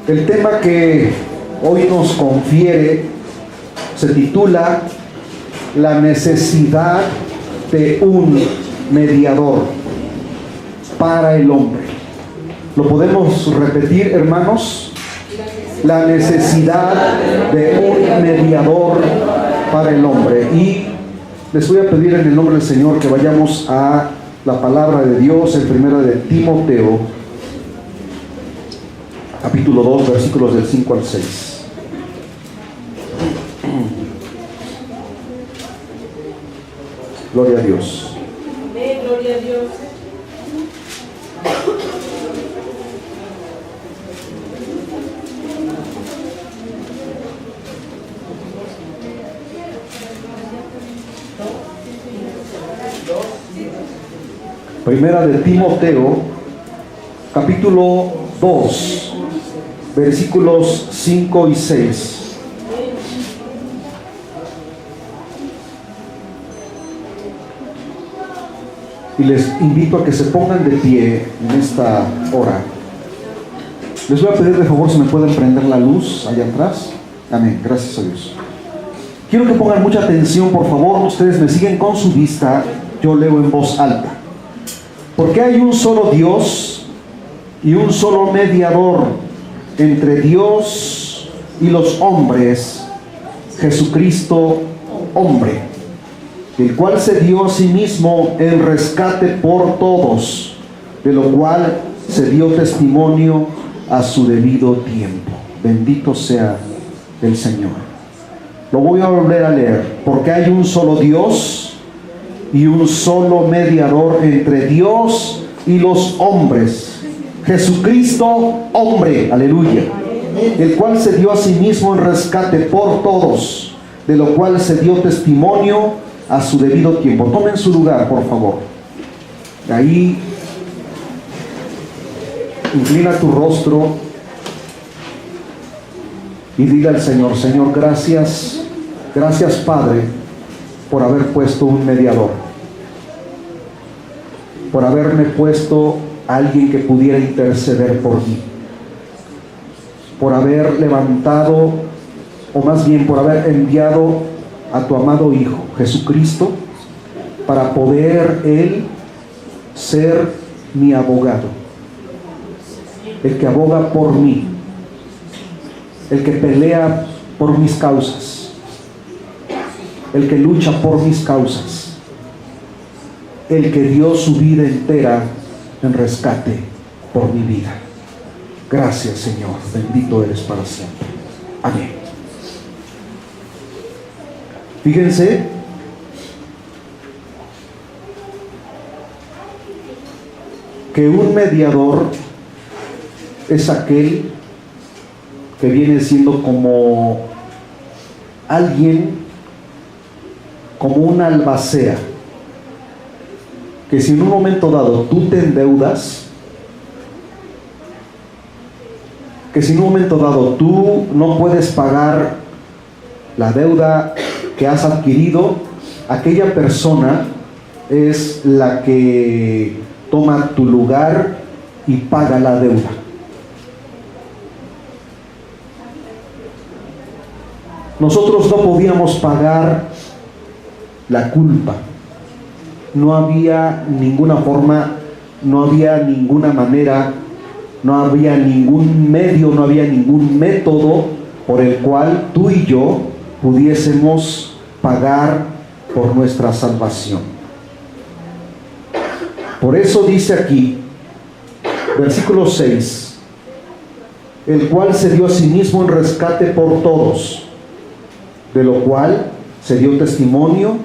El tema que hoy nos confiere se titula La necesidad de un mediador para el hombre. ¿Lo podemos repetir, hermanos? La necesidad de un mediador para el hombre. Y les voy a pedir en el nombre del Señor que vayamos a la palabra de Dios en primera de Timoteo, capítulo 2, versículos del 5 al 6. Gloria a Dios. Amén, gloria a Dios. Primera de Timoteo, capítulo 2, versículos 5 y 6. Y les invito a que se pongan de pie en esta hora. Les voy a pedir de favor si me pueden prender la luz allá atrás. Amén, gracias a Dios. Quiero que pongan mucha atención, por favor. Ustedes me siguen con su vista. Yo leo en voz alta. Porque hay un solo Dios y un solo mediador entre Dios y los hombres, Jesucristo, hombre, el cual se dio a sí mismo en rescate por todos, de lo cual se dio testimonio a su debido tiempo. Bendito sea el Señor. Lo voy a volver a leer. Porque hay un solo Dios y un solo mediador entre Dios y los hombres, Jesucristo, hombre, aleluya, el cual se dio a sí mismo en rescate por todos, de lo cual se dio testimonio a su debido tiempo. Tomen su lugar, por favor. Ahí, inclina tu rostro y dile al Señor: Señor, gracias, gracias, Padre, por haber puesto un mediador, por haberme puesto a alguien que pudiera interceder por mí, por haber levantado, o más bien por haber enviado a tu amado Hijo Jesucristo para poder Él ser mi abogado, el que aboga por mí, el que pelea por mis causas, el que lucha por mis causas, el que dio su vida entera en rescate por mi vida. Gracias, Señor, bendito eres para siempre. Amén. Fíjense que un mediador es aquel que viene siendo como alguien, como una albacea, que si en un momento dado tú te endeudas, que si en un momento dado tú no puedes pagar la deuda que has adquirido, aquella persona es la que toma tu lugar y paga la deuda. Nosotros no podíamos pagar la culpa. No había ninguna forma, no había ninguna manera, no había ningún medio, no había ningún método por el cual tú y yo pudiésemos pagar por nuestra salvación. Por eso dice aquí, versículo 6, el cual se dio a sí mismo en rescate por todos, de lo cual se dio testimonio,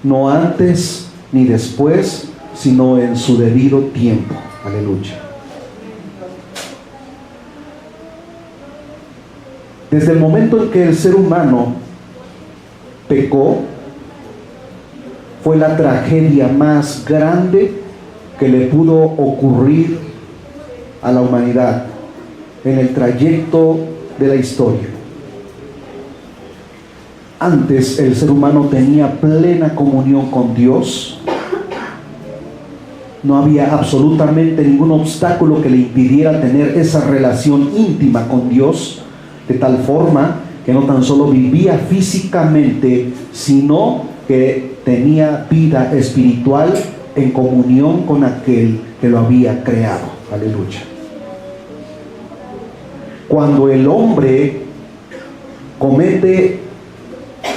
no antes ni después, sino en su debido tiempo. Aleluya. Desde el momento en que el ser humano pecó, fue la tragedia más grande que le pudo ocurrir a la humanidad en el trayecto de la historia. Antes el ser humano tenía plena comunión con Dios, No había absolutamente ningún obstáculo que le impidiera tener esa relación íntima con Dios, de tal forma que no tan solo vivía físicamente, sino que tenía vida espiritual en comunión con aquel que lo había creado. Aleluya. Cuando el hombre comete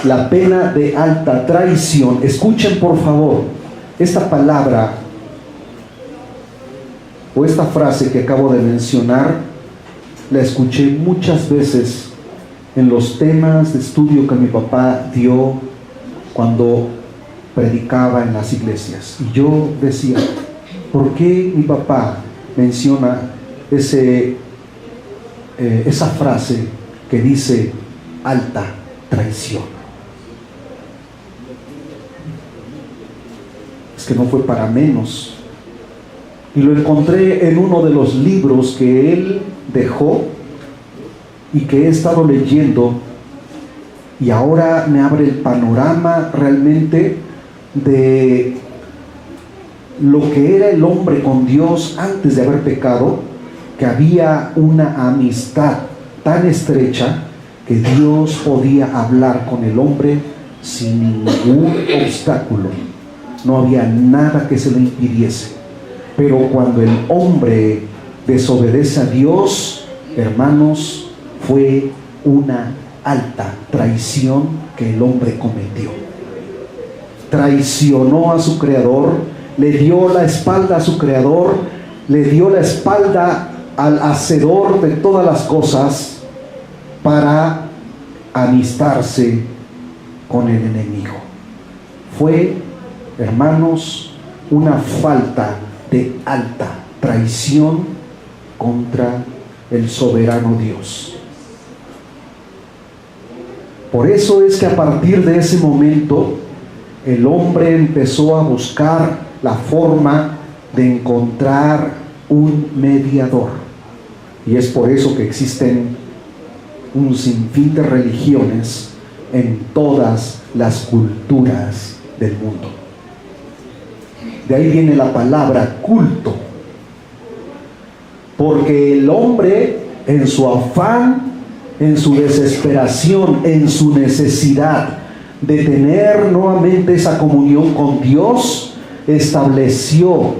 la pena de alta traición, escuchen por favor esta palabra o esta frase que acabo de mencionar, la escuché muchas veces en los temas de estudio que mi papá dio cuando predicaba en las iglesias. Y yo decía, ¿por qué mi papá menciona esa frase que dice alta traición? Es que no fue para menos. Y lo encontré en uno de los libros que él dejó y que he estado leyendo, y ahora me abre el panorama realmente de lo que era el hombre con Dios antes de haber pecado, que había una amistad tan estrecha que Dios podía hablar con el hombre sin ningún obstáculo. No había nada que se lo impidiese. Pero cuando el hombre desobedece a Dios, hermanos, fue una alta traición que el hombre cometió. Traicionó a su Creador, le dio la espalda a su Creador, le dio la espalda al hacedor de todas las cosas para amistarse con el enemigo. Fue, hermanos, una falta de alta traición contra el soberano Dios. Por eso es que a partir de ese momento el hombre empezó a buscar la forma de encontrar un mediador, y es por eso que existen un sinfín de religiones en todas las culturas del mundo. De ahí viene la palabra culto, porque el hombre, en su afán, en su desesperación, en su necesidad de tener nuevamente esa comunión con Dios, estableció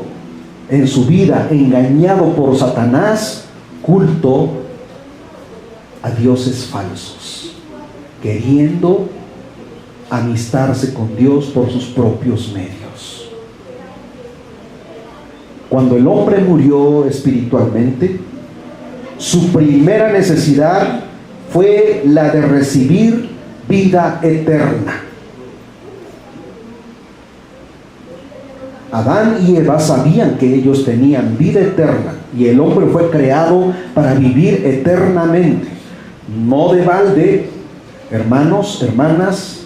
en su vida, engañado por Satanás, culto a dioses falsos, queriendo amistarse con Dios por sus propios medios. Cuando el hombre murió espiritualmente, su primera necesidad fue la de recibir vida eterna. Adán y Eva sabían que ellos tenían vida eterna, y el hombre fue creado para vivir eternamente. No de balde, hermanos, hermanas,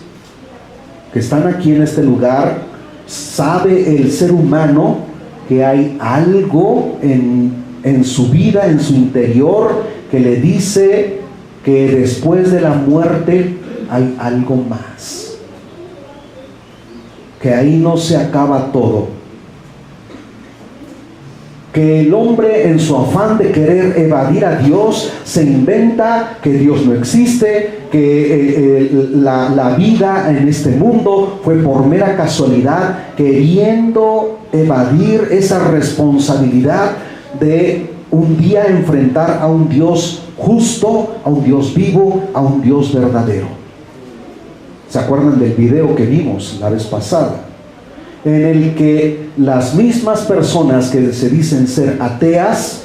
que están aquí en este lugar, sabe el ser humano que hay algo en su vida, en su interior, que le dice que después de la muerte hay algo más, que ahí no se acaba todo, que el hombre, en su afán de querer evadir a Dios, se inventa que Dios no existe, que la vida en este mundo fue por mera casualidad, queriendo evadir esa responsabilidad de un día enfrentar a un Dios justo, a un Dios vivo, a un Dios verdadero. ¿Se acuerdan del video que vimos la vez pasada? En el que las mismas personas que se dicen ser ateas,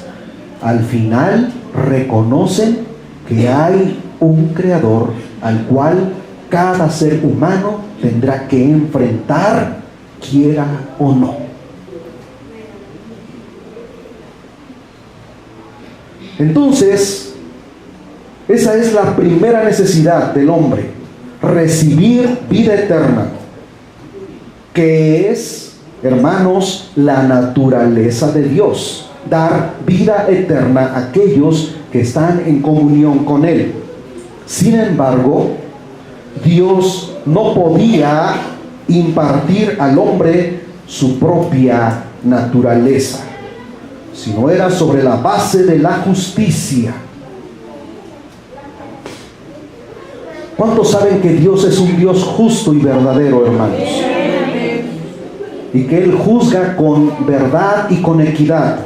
al final reconocen que hay un creador al cual cada ser humano tendrá que enfrentar, quiera o no. Entonces, esa es la primera necesidad del hombre: recibir vida eterna, que es, hermanos, la naturaleza de Dios, dar vida eterna a aquellos que están en comunión con Él. Sin embargo, Dios no podía impartir al hombre su propia naturaleza, sino era sobre la base de la justicia. ¿Cuántos saben que Dios es un Dios justo y verdadero, hermanos? Y que Él juzga con verdad y con equidad,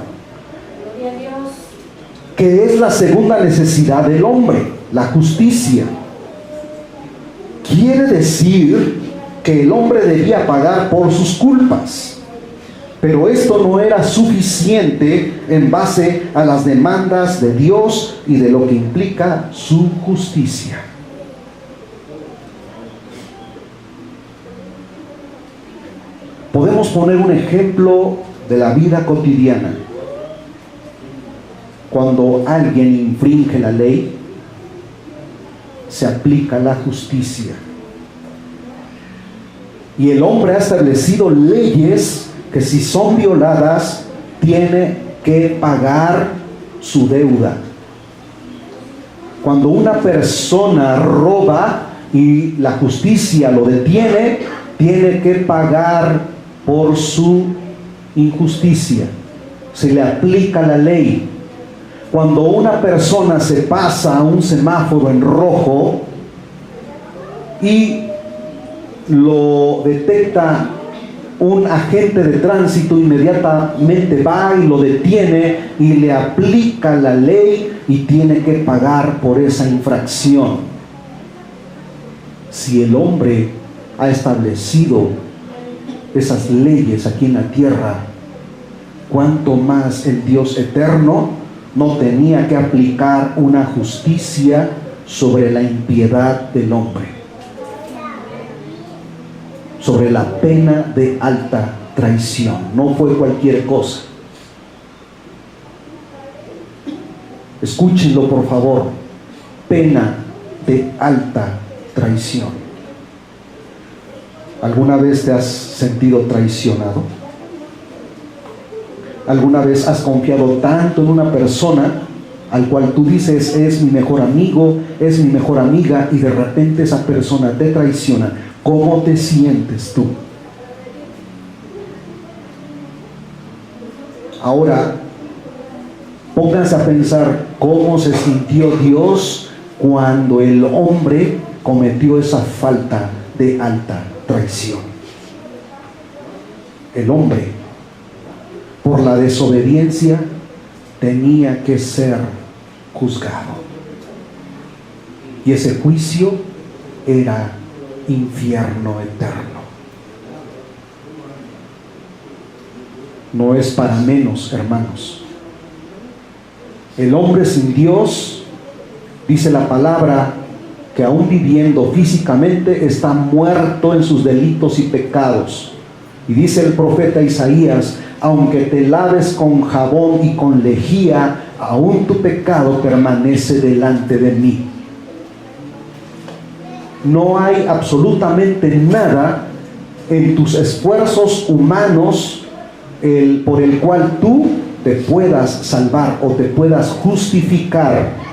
que es la segunda necesidad del hombre, la justicia. Quiere decir que el hombre debía pagar por sus culpas, pero esto no era suficiente en base a las demandas de Dios y de lo que implica su justicia. Podemos poner un ejemplo de la vida cotidiana. Cuando alguien infringe la ley, se aplica la justicia. Y el hombre ha establecido leyes que, si son violadas, tiene que pagar su deuda. Cuando una persona roba y la justicia lo detiene, tiene que pagar por su injusticia. Se le aplica la ley. Cuando una persona se pasa a un semáforo en rojo y lo detecta un agente de tránsito, inmediatamente va y lo detiene y le aplica la ley y tiene que pagar por esa infracción. Si el hombre ha establecido esas leyes aquí en la tierra, cuánto más el Dios eterno no tenía que aplicar una justicia sobre la impiedad del hombre, sobre la pena de alta traición. No fue cualquier cosa. Escúchenlo, por favor. Pena de alta traición. ¿Alguna vez te has sentido traicionado? ¿Alguna vez has confiado tanto en una persona al cual tú dices es mi mejor amigo, es mi mejor amiga, y de repente esa persona te traiciona? ¿Cómo te sientes tú? Ahora, pónganse a pensar cómo se sintió Dios cuando el hombre cometió esa falta de alta traición. El hombre, por la desobediencia, tenía que ser juzgado. Y ese juicio era infierno eterno. No es para menos, hermanos. El hombre sin Dios, dice la palabra, que aún viviendo físicamente está muerto en sus delitos y pecados. Y dice el profeta Isaías: aunque te laves con jabón y con lejía, aún tu pecado permanece delante de mí. No hay absolutamente nada en tus esfuerzos humanos por el cual tú te puedas salvar o te puedas justificar.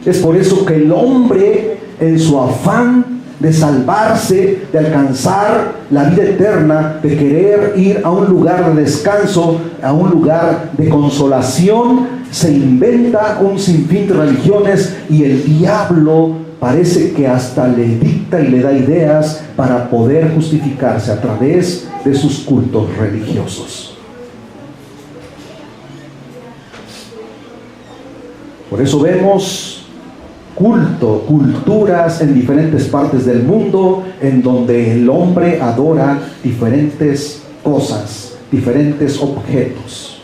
Es por eso que el hombre, en su afán de salvarse, de alcanzar la vida eterna, de querer ir a un lugar de descanso, a un lugar de consolación, se inventa un sinfín de religiones, y el diablo parece que hasta le dicta y le da ideas para poder justificarse a través de sus cultos religiosos. Por eso vemos culturas en diferentes partes del mundo en donde el hombre adora diferentes cosas, diferentes objetos.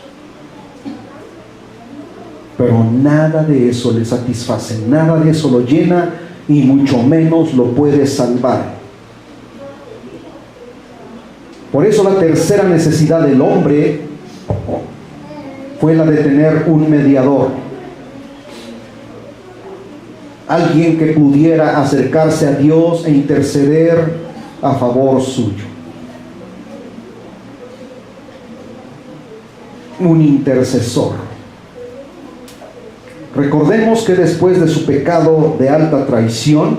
Pero nada de eso le satisface, nada de eso lo llena, y mucho menos lo puede salvar. Por eso la tercera necesidad del hombre fue la de tener un mediador. Alguien que pudiera acercarse a Dios e interceder a favor suyo. Un intercesor. Recordemos que después de su pecado de alta traición,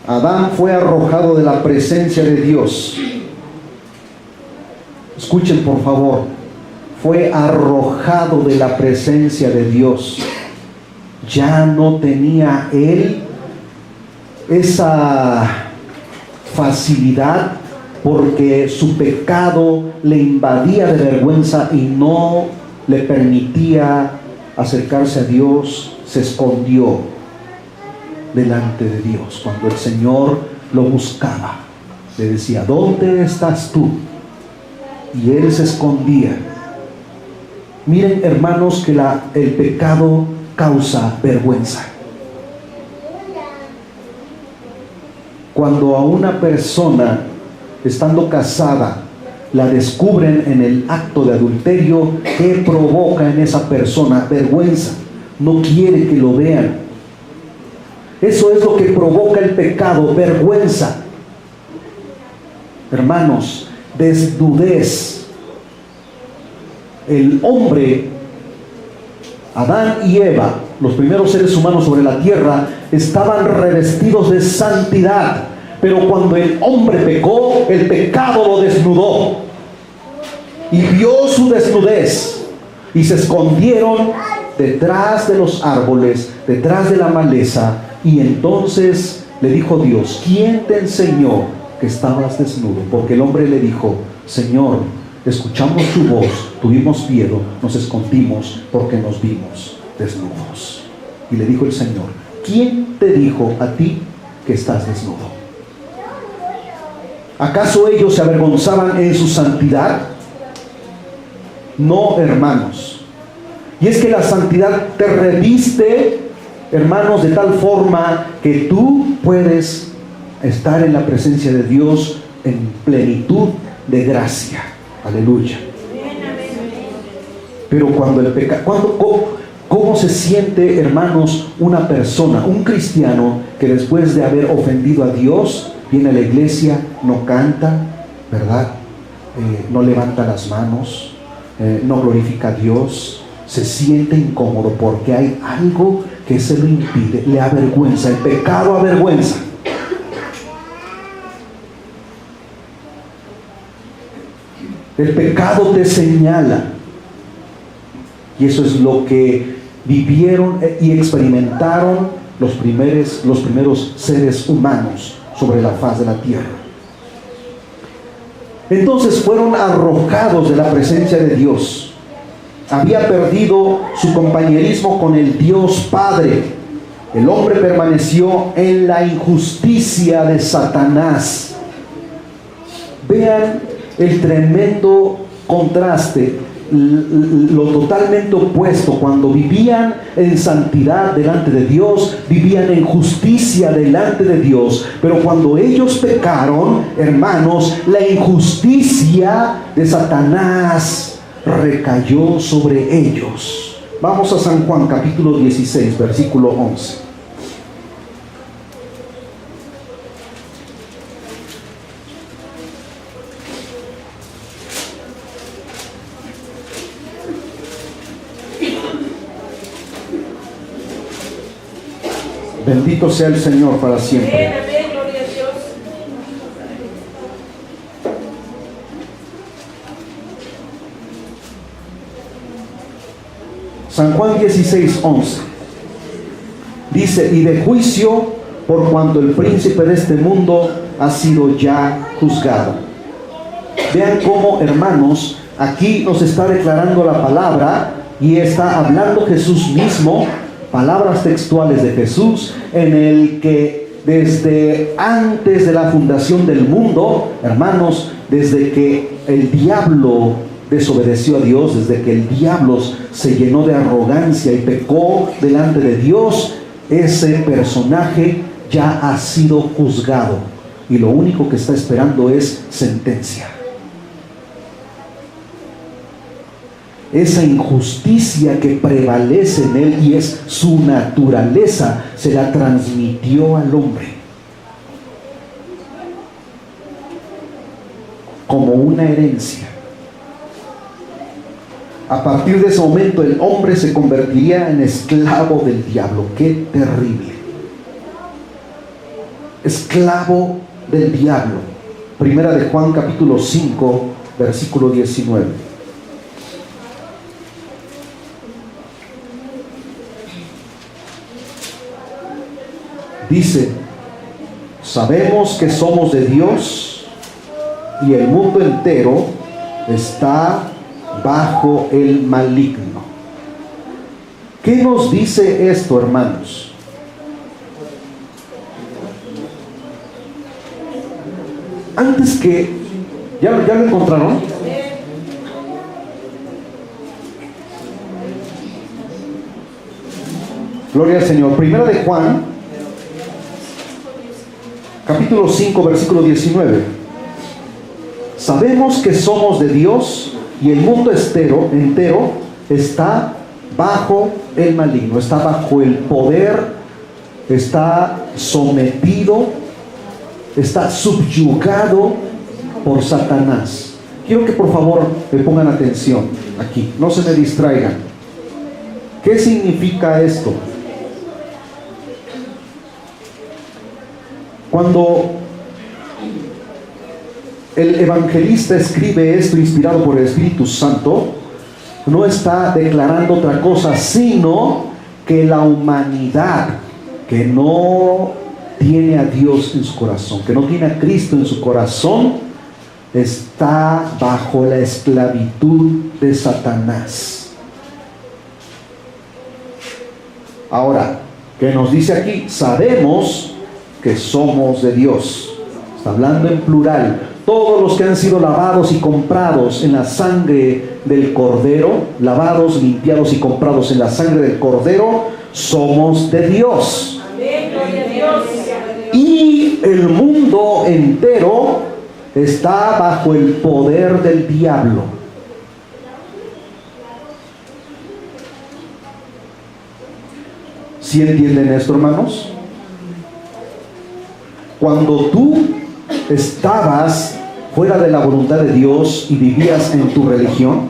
Adán fue arrojado de la presencia de Dios. Escuchen por favor, fue arrojado de la presencia de Dios. Ya no tenía él esa facilidad, porque su pecado le invadía de vergüenza y no le permitía acercarse a Dios. Se escondió delante de Dios. Cuando el Señor lo buscaba, le decía: ¿dónde estás tú? Y él se escondía. Miren, hermanos, que el pecado causa vergüenza. Cuando a una persona, estando casada, la descubren en el acto de adulterio, ¿qué provoca en esa persona? Vergüenza. No quiere que lo vean. Eso es lo que provoca el pecado, vergüenza. Hermanos, desnudez. El hombre, Adán y Eva, los primeros seres humanos sobre la tierra, estaban revestidos de santidad. Pero cuando el hombre pecó, el pecado lo desnudó. Y vio su desnudez. Y se escondieron detrás de los árboles, detrás de la maleza. Y entonces le dijo Dios: ¿quién te enseñó que estabas desnudo? Porque el hombre le dijo: Señor, escuchamos tu voz, tuvimos miedo, nos escondimos porque nos vimos desnudos. Y le dijo el Señor: ¿quién te dijo a ti que estás desnudo? ¿Acaso ellos se avergonzaban en su santidad? No, hermanos. Y es que la santidad te reviste, hermanos, de tal forma que tú puedes estar en la presencia de Dios en plenitud de gracia. Aleluya. Pero cuando el pecado, ¿cómo se siente, hermanos, una persona, un cristiano, que después de haber ofendido a Dios, viene a la iglesia, no canta, ¿verdad? No levanta las manos, no glorifica a Dios, se siente incómodo porque hay algo que se lo impide, le avergüenza, el pecado avergüenza. El pecado te señala. Y eso es lo que vivieron y experimentaron los primeros seres humanos sobre la faz de la tierra. Entonces fueron arrojados de la presencia de Dios. Había perdido su compañerismo con el Dios Padre. El hombre permaneció en la injusticia de Satanás. Vean el tremendo contraste, lo totalmente opuesto. Cuando vivían en santidad delante de Dios, vivían en justicia delante de Dios. Pero cuando ellos pecaron, hermanos, la injusticia de Satanás recayó sobre ellos. Vamos a San Juan capítulo 16, versículo 11. Bendito sea el Señor para siempre. Amén, amén, gloria a Dios. San Juan 16, 11. Dice: y de juicio, por cuanto el príncipe de este mundo ha sido ya juzgado. Vean cómo, hermanos, aquí nos está declarando la palabra y está hablando Jesús mismo. Palabras textuales de Jesús, en el que desde antes de la fundación del mundo, hermanos, desde que el diablo desobedeció a Dios, desde que el diablo se llenó de arrogancia y pecó delante de Dios, ese personaje ya ha sido juzgado y lo único que está esperando es sentencia. Esa injusticia que prevalece en él y es su naturaleza, se la transmitió al hombre como una herencia. A partir de ese momento el hombre se convertiría en esclavo del diablo. ¡Qué terrible! esclavo del diablo. Primera de Juan capítulo 5, versículo 19. Dice: sabemos que somos de Dios y el mundo entero está bajo el maligno. ¿Qué nos dice esto, hermanos? Antes que... ¿Ya lo encontraron? Gloria al Señor. Primera de Juan, capítulo 5, versículo 19. Sabemos que somos de Dios y el mundo entero está bajo el maligno, está bajo el poder, está sometido, está subyugado por Satanás. Quiero que por favor me pongan atención aquí, no se me distraigan. ¿Qué significa esto? Cuando el evangelista escribe esto inspirado por el Espíritu Santo, no está declarando otra cosa, sino que la humanidad que no tiene a Dios en su corazón, que no tiene a Cristo en su corazón, está bajo la esclavitud de Satanás. Ahora, ¿qué nos dice aquí? Sabemos que somos de Dios. Está hablando en plural. Todos los que han sido lavados y comprados en la sangre del Cordero, lavados, limpiados y comprados en la sangre del Cordero, somos de Dios. Amén, gloria a Dios. Y el mundo entero está bajo el poder del diablo. ¿Sí entienden esto, hermanos? Cuando tú estabas fuera de la voluntad de Dios y vivías en tu religión,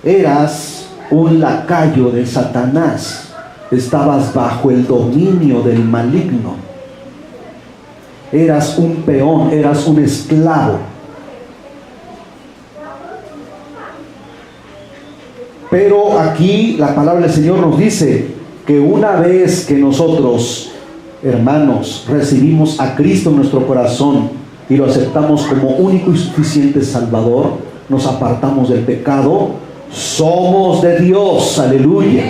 eras un lacayo de Satanás, estabas bajo el dominio del maligno, eras un peón, eras un esclavo. Pero aquí la palabra del Señor nos dice que una vez que nosotros, hermanos, recibimos a Cristo en nuestro corazón y lo aceptamos como único y suficiente Salvador, nos apartamos del pecado, somos de Dios, aleluya.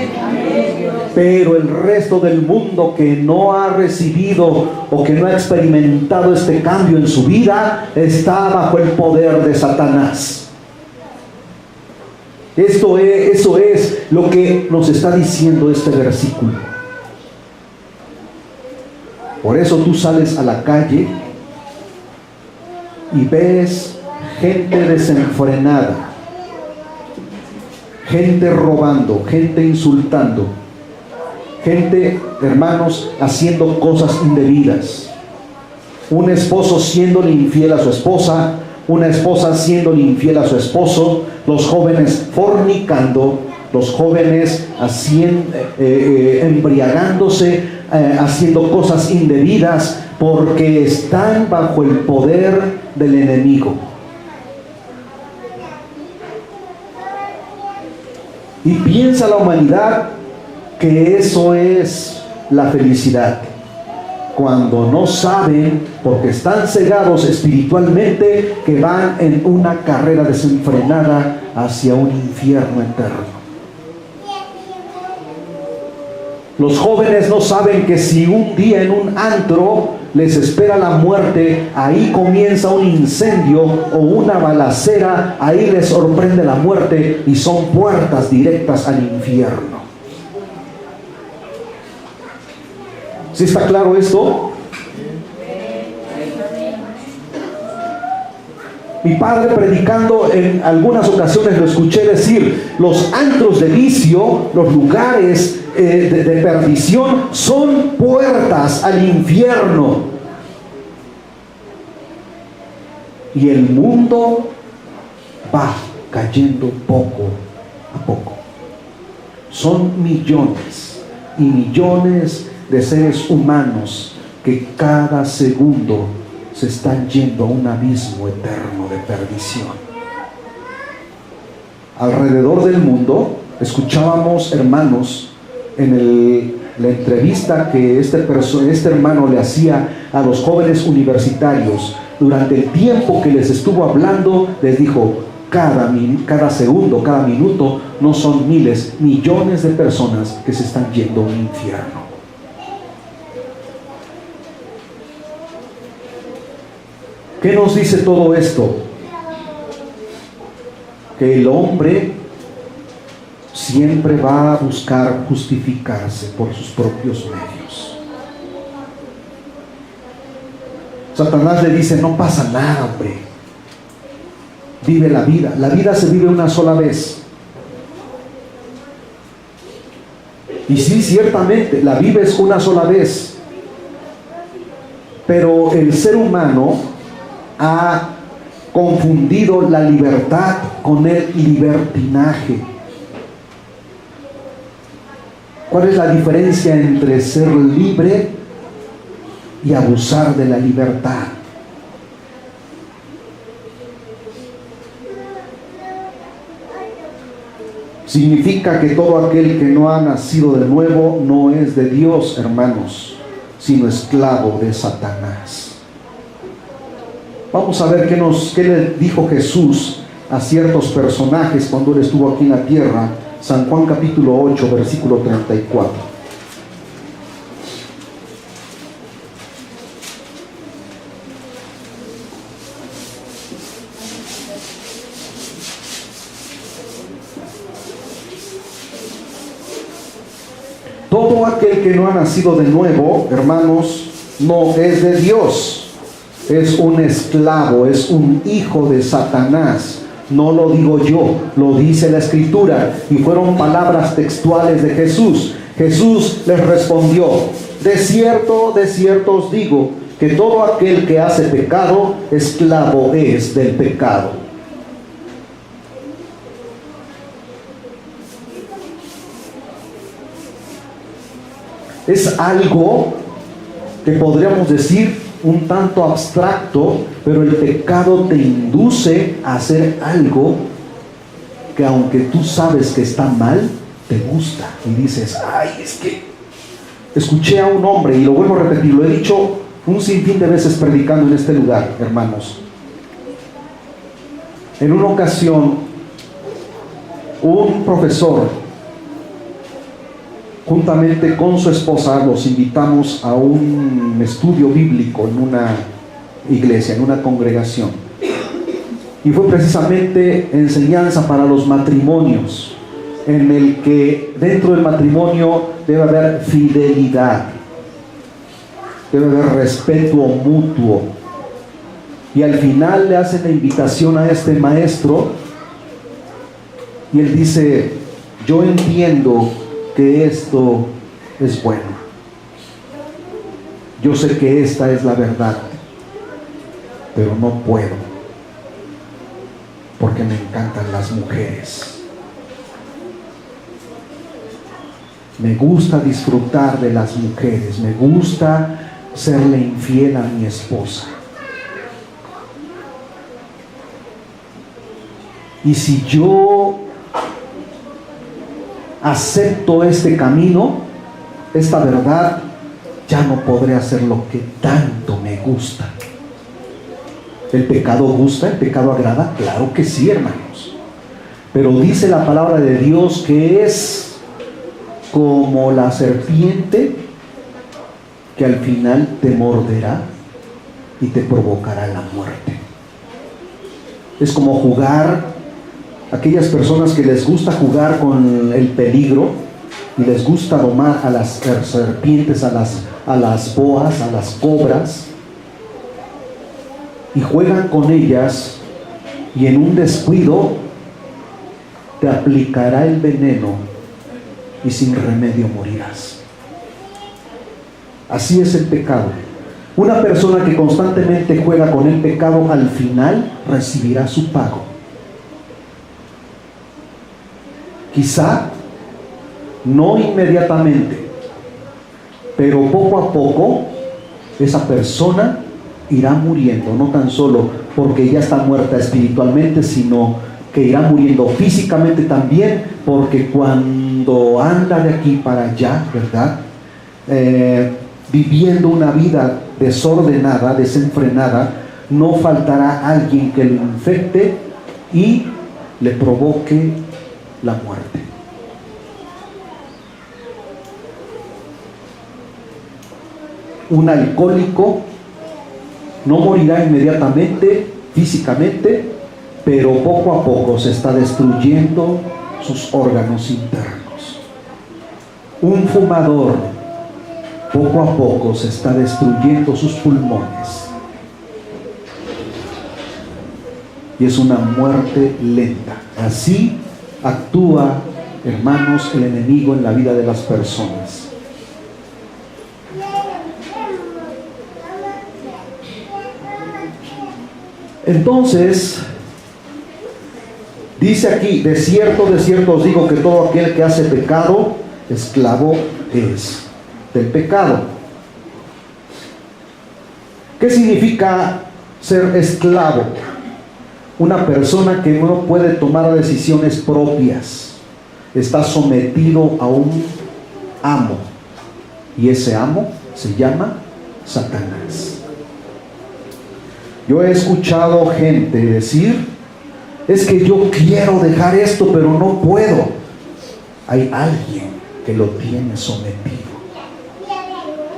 Pero el resto del mundo que no ha recibido o que no ha experimentado este cambio en su vida, está bajo el poder de Satanás. Eso es lo que nos está diciendo este versículo. Por eso tú sales a la calle y ves gente desenfrenada, gente robando, gente insultando, gente, hermanos, haciendo cosas indebidas. Un esposo siéndole infiel a su esposa, una esposa siéndole infiel a su esposo, los jóvenes fornicando, los jóvenes embriagándose, haciendo cosas indebidas, porque están bajo el poder del enemigo. Y piensa la humanidad que eso es la felicidad, cuando no saben, porque están cegados espiritualmente, que van en una carrera desenfrenada hacia un infierno eterno. Los jóvenes no saben que si un día en un antro les espera la muerte, ahí comienza un incendio o una balacera, ahí les sorprende la muerte y son puertas directas al infierno. ¿Sí está claro esto? Mi padre, predicando en algunas ocasiones, lo escuché decir: los antros de vicio, los lugares de perdición, son puertas al infierno. Y el mundo va cayendo poco a poco. Son millones y millones de seres humanos que cada segundo se están yendo a un abismo eterno de perdición. Alrededor del mundo, escuchábamos, hermanos, en la entrevista que este hermano le hacía a los jóvenes universitarios, durante el tiempo que les estuvo hablando, les dijo: cada segundo, cada minuto, no son miles, millones de personas que se están yendo a un infierno. ¿Qué nos dice todo esto? Que el hombre siempre va a buscar justificarse por sus propios medios. Satanás le dice: no pasa nada, hombre, vive la vida se vive una sola vez. Y sí, ciertamente, la vives una sola vez, pero el ser humano ha confundido la libertad con el libertinaje. ¿Cuál es la diferencia entre ser libre y abusar de la libertad? Significa que todo aquel que no ha nacido de nuevo no es de Dios, hermanos, sino esclavo de Satanás. Vamos a ver qué le dijo Jesús a ciertos personajes cuando Él estuvo aquí en la tierra. San Juan capítulo 8, versículo 34. Todo aquel que no ha nacido de nuevo, hermanos, no es de Dios. Es un esclavo, es un hijo de Satanás. No lo digo yo, lo dice la Escritura, y fueron palabras textuales de Jesús. Jesús les respondió: de cierto os digo, que todo aquel que hace pecado, esclavo es del pecado. Es algo que podríamos decir un tanto abstracto, pero el pecado te induce a hacer algo que, aunque tú sabes que está mal, te gusta y dices: ay, es que escuché a un hombre, y lo vuelvo a repetir, lo he dicho un sinfín de veces predicando en este lugar, hermanos. En una ocasión, un profesor, juntamente con su esposa, los invitamos a un estudio bíblico en una iglesia, en una congregación. Y fue precisamente enseñanza para los matrimonios, en el que dentro del matrimonio debe haber fidelidad, debe haber respeto mutuo. Y al final le hacen la invitación a este maestro, y él dice: yo entiendo que esto es bueno, yo sé que esta es la verdad, pero no puedo, porque me encantan las mujeres. Me gusta disfrutar de las mujeres, me gusta serle infiel a mi esposa. Y si yo acepto este camino, esta verdad, ya no podré hacer lo que tanto me gusta. ¿El pecado gusta? ¿El pecado agrada? Claro que sí, hermanos. Pero dice la palabra de Dios que es como la serpiente, que al final te morderá y te provocará la muerte. Es como jugar. Aquellas personas que les gusta jugar con el peligro y les gusta domar a las serpientes, a las boas, a las cobras, y juegan con ellas, y en un descuido te aplicará el veneno y sin remedio morirás. Así es el pecado. Una persona que constantemente juega con el pecado, al final recibirá su pago. Quizá no inmediatamente, pero poco a poco esa persona irá muriendo, no tan solo porque ya está muerta espiritualmente, sino que irá muriendo físicamente también, porque cuando anda de aquí para allá, ¿verdad? Viviendo una vida desordenada, desenfrenada, no faltará alguien que lo infecte y le provoque la muerte. Un alcohólico no morirá inmediatamente físicamente, pero poco a poco se está destruyendo sus órganos internos. Un fumador poco a poco se está destruyendo sus pulmones. Y es una muerte lenta. Así actúa, hermanos, el enemigo en la vida de las personas. Entonces, dice aquí: de cierto os digo que todo aquel que hace pecado, esclavo es del pecado. ¿Qué significa ser esclavo? Una persona que no puede tomar decisiones propias, está sometido a un amo, y ese amo se llama Satanás. Yo he escuchado gente decir: es que yo quiero dejar esto, pero no puedo. Hay alguien que lo tiene sometido.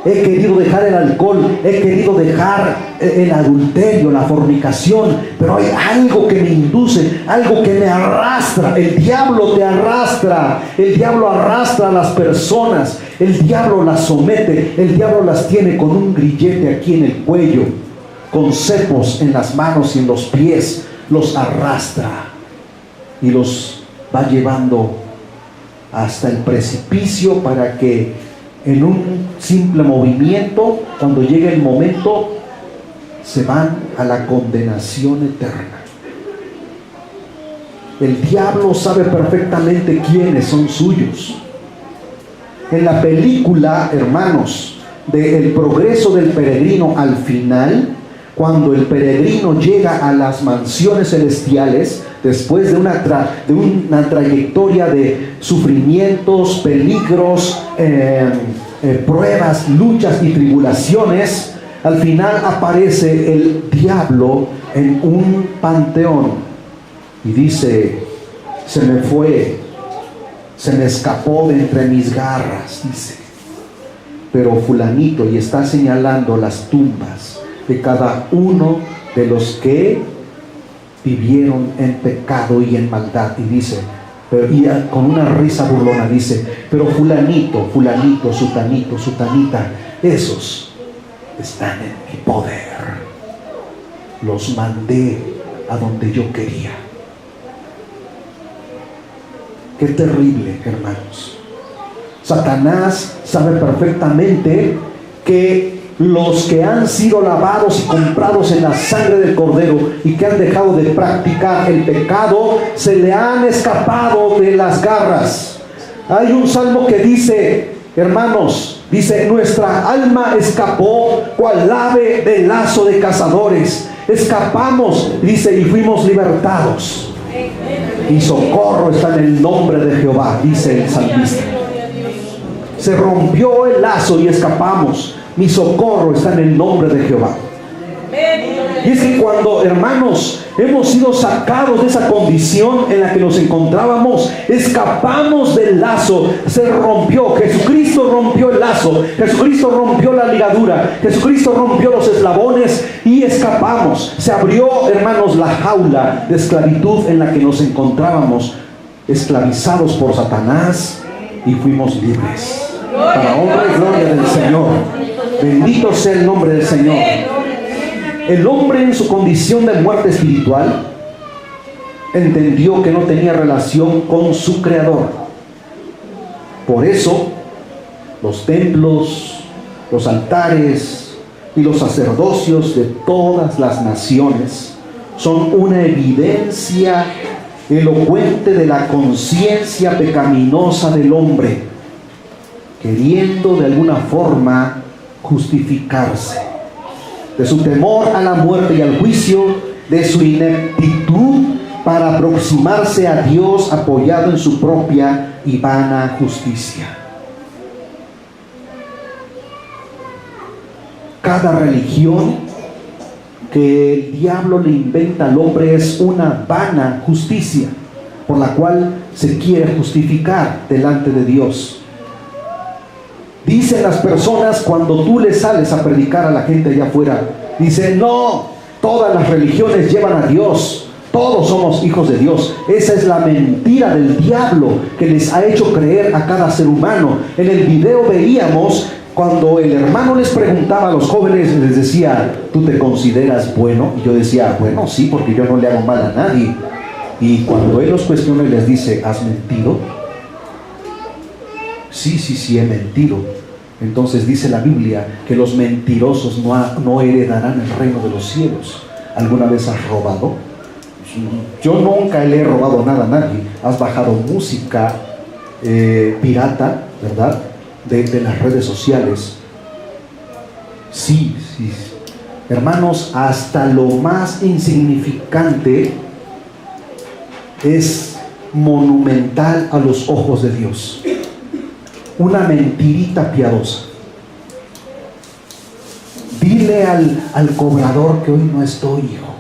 He querido dejar el alcohol, he querido dejar el adulterio, la fornicación, pero hay algo que me induce, algo que me arrastra. El diablo te arrastra, el diablo arrastra a las personas, el diablo las somete, el diablo las tiene con un grillete aquí en el cuello, con cepos en las manos y en los pies, los arrastra y los va llevando hasta el precipicio, para que en un simple movimiento, cuando llegue el momento, se van a la condenación eterna. El diablo sabe perfectamente quiénes son suyos. En la película, hermanos, de El progreso del peregrino, al final, cuando el peregrino llega a las mansiones celestiales, después de una trayectoria de sufrimientos, peligros, pruebas, luchas y tribulaciones, al final aparece el diablo en un panteón y dice: se me fue, se me escapó de entre mis garras, dice, pero fulanito, y está señalando las tumbas de cada uno de los que vivieron en pecado y en maldad, y dice, y con una risa burlona dice: pero fulanito, fulanito, sutanito, sutanita, esos están en mi poder, los mandé a donde yo quería. Qué terrible, hermanos. Satanás sabe perfectamente que los que han sido lavados y comprados en la sangre del Cordero y que han dejado de practicar el pecado, se le han escapado de las garras. Hay un salmo que dice, hermanos, dice: nuestra alma escapó cual ave del lazo de cazadores. Escapamos, dice, y fuimos libertados. Y socorro está en el nombre de Jehová, dice el salmista. Se rompió el lazo y escapamos. Mi socorro está en el nombre de Jehová. Y es que cuando, hermanos, hemos sido sacados de esa condición en la que nos encontrábamos, escapamos del lazo, se rompió. Jesucristo rompió el lazo, Jesucristo rompió la ligadura, Jesucristo rompió los eslabones y escapamos. Se abrió, hermanos, la jaula de esclavitud en la que nos encontrábamos, esclavizados por Satanás, y fuimos libres. Para honra y gloria del Señor. Bendito sea el nombre del Señor. El hombre, en su condición de muerte espiritual, entendió que no tenía relación con su Creador. Por eso, los templos, los altares y los sacerdocios de todas las naciones son una evidencia elocuente de la conciencia pecaminosa del hombre, queriendo de alguna forma justificarse. de su temor a la muerte y al juicio, de su ineptitud para aproximarse a Dios apoyado en su propia y vana justicia. Cada religión que el diablo le inventa al hombre es una vana justicia por la cual se quiere justificar delante de Dios. Dicen las personas cuando tú le sales a predicar a la gente allá afuera, dicen: no, todas las religiones llevan a Dios, todos somos hijos de Dios. Esa es la mentira del diablo que les ha hecho creer a cada ser humano. En el video veíamos cuando el hermano les preguntaba a los jóvenes, les decía: ¿tú te consideras bueno? Y yo decía: bueno, sí, porque yo no le hago mal a nadie. Y cuando él los cuestiona y les dice: ¿has mentido? Sí, he mentido. Entonces dice la Biblia que los mentirosos no heredarán el reino de los cielos. ¿Alguna vez has robado? Yo nunca le he robado nada a nadie. ¿Has bajado música pirata, verdad? De las redes sociales. Sí. Hermanos, hasta lo más insignificante es monumental a los ojos de Dios. Una mentirita piadosa. Dile al cobrador que hoy no estoy, hijo.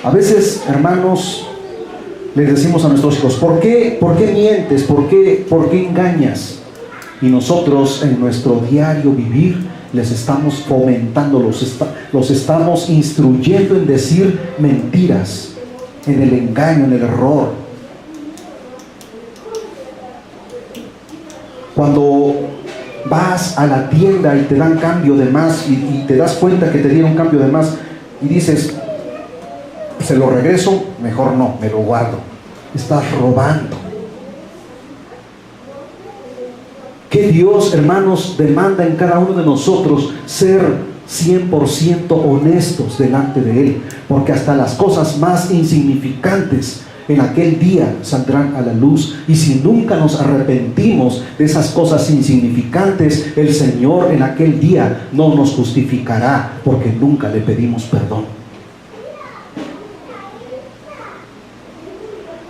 A veces, hermanos, les decimos a nuestros hijos: ¿por qué mientes? ¿Por qué engañas? Y nosotros en nuestro diario vivir les estamos fomentando, los estamos instruyendo en decir mentiras, en el engaño, en el error. Cuando vas a la tienda y te dan cambio de más y te das cuenta que te dieron cambio de más y dices: ¿se lo regreso? Mejor no, me lo guardo. Estás robando. Que Dios, hermanos, demanda en cada uno de nosotros ser 100% honestos delante de Él, porque hasta las cosas más insignificantes en aquel día saldrán a la luz. Y si nunca nos arrepentimos de esas cosas insignificantes, el Señor en aquel día no nos justificará, porque nunca le pedimos perdón.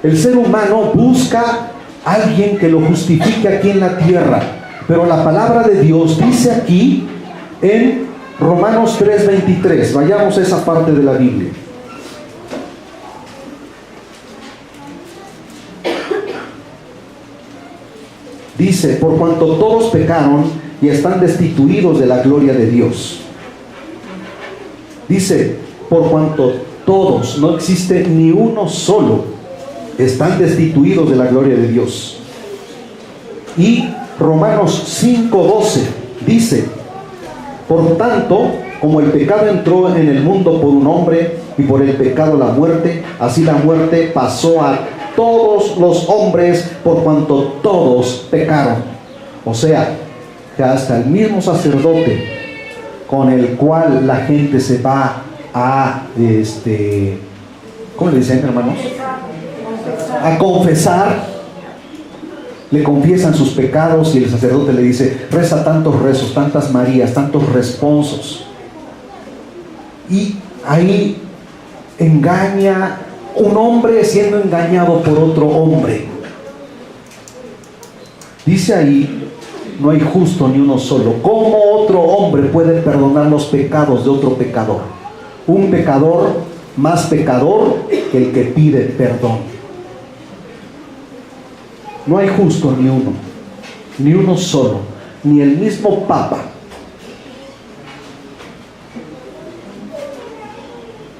El ser humano busca a alguien que lo justifique aquí en la tierra, pero la palabra de Dios dice aquí en Romanos 3:23, vayamos a esa parte de la Biblia. Dice: por cuanto todos pecaron y están destituidos de la gloria de Dios. Dice: por cuanto todos, no existe ni uno solo, están destituidos de la gloria de Dios. Y Romanos 5:12 dice: por tanto, como el pecado entró en el mundo por un hombre, y por el pecado la muerte, así la muerte pasó a todos los hombres, por cuanto todos pecaron. O sea, que hasta el mismo sacerdote con el cual la gente se va a ¿cómo le dicen, hermanos? A confesar, le confiesan sus pecados, y el sacerdote le dice: reza tantos rezos, tantas Marías, tantos responsos. Y ahí engaña un hombre siendo engañado por otro hombre. Dice ahí: no hay justo ni uno solo. ¿Cómo otro hombre puede perdonar los pecados de otro pecador? Un pecador más pecador que el que pide perdón. No hay justo ni uno solo, ni el mismo Papa.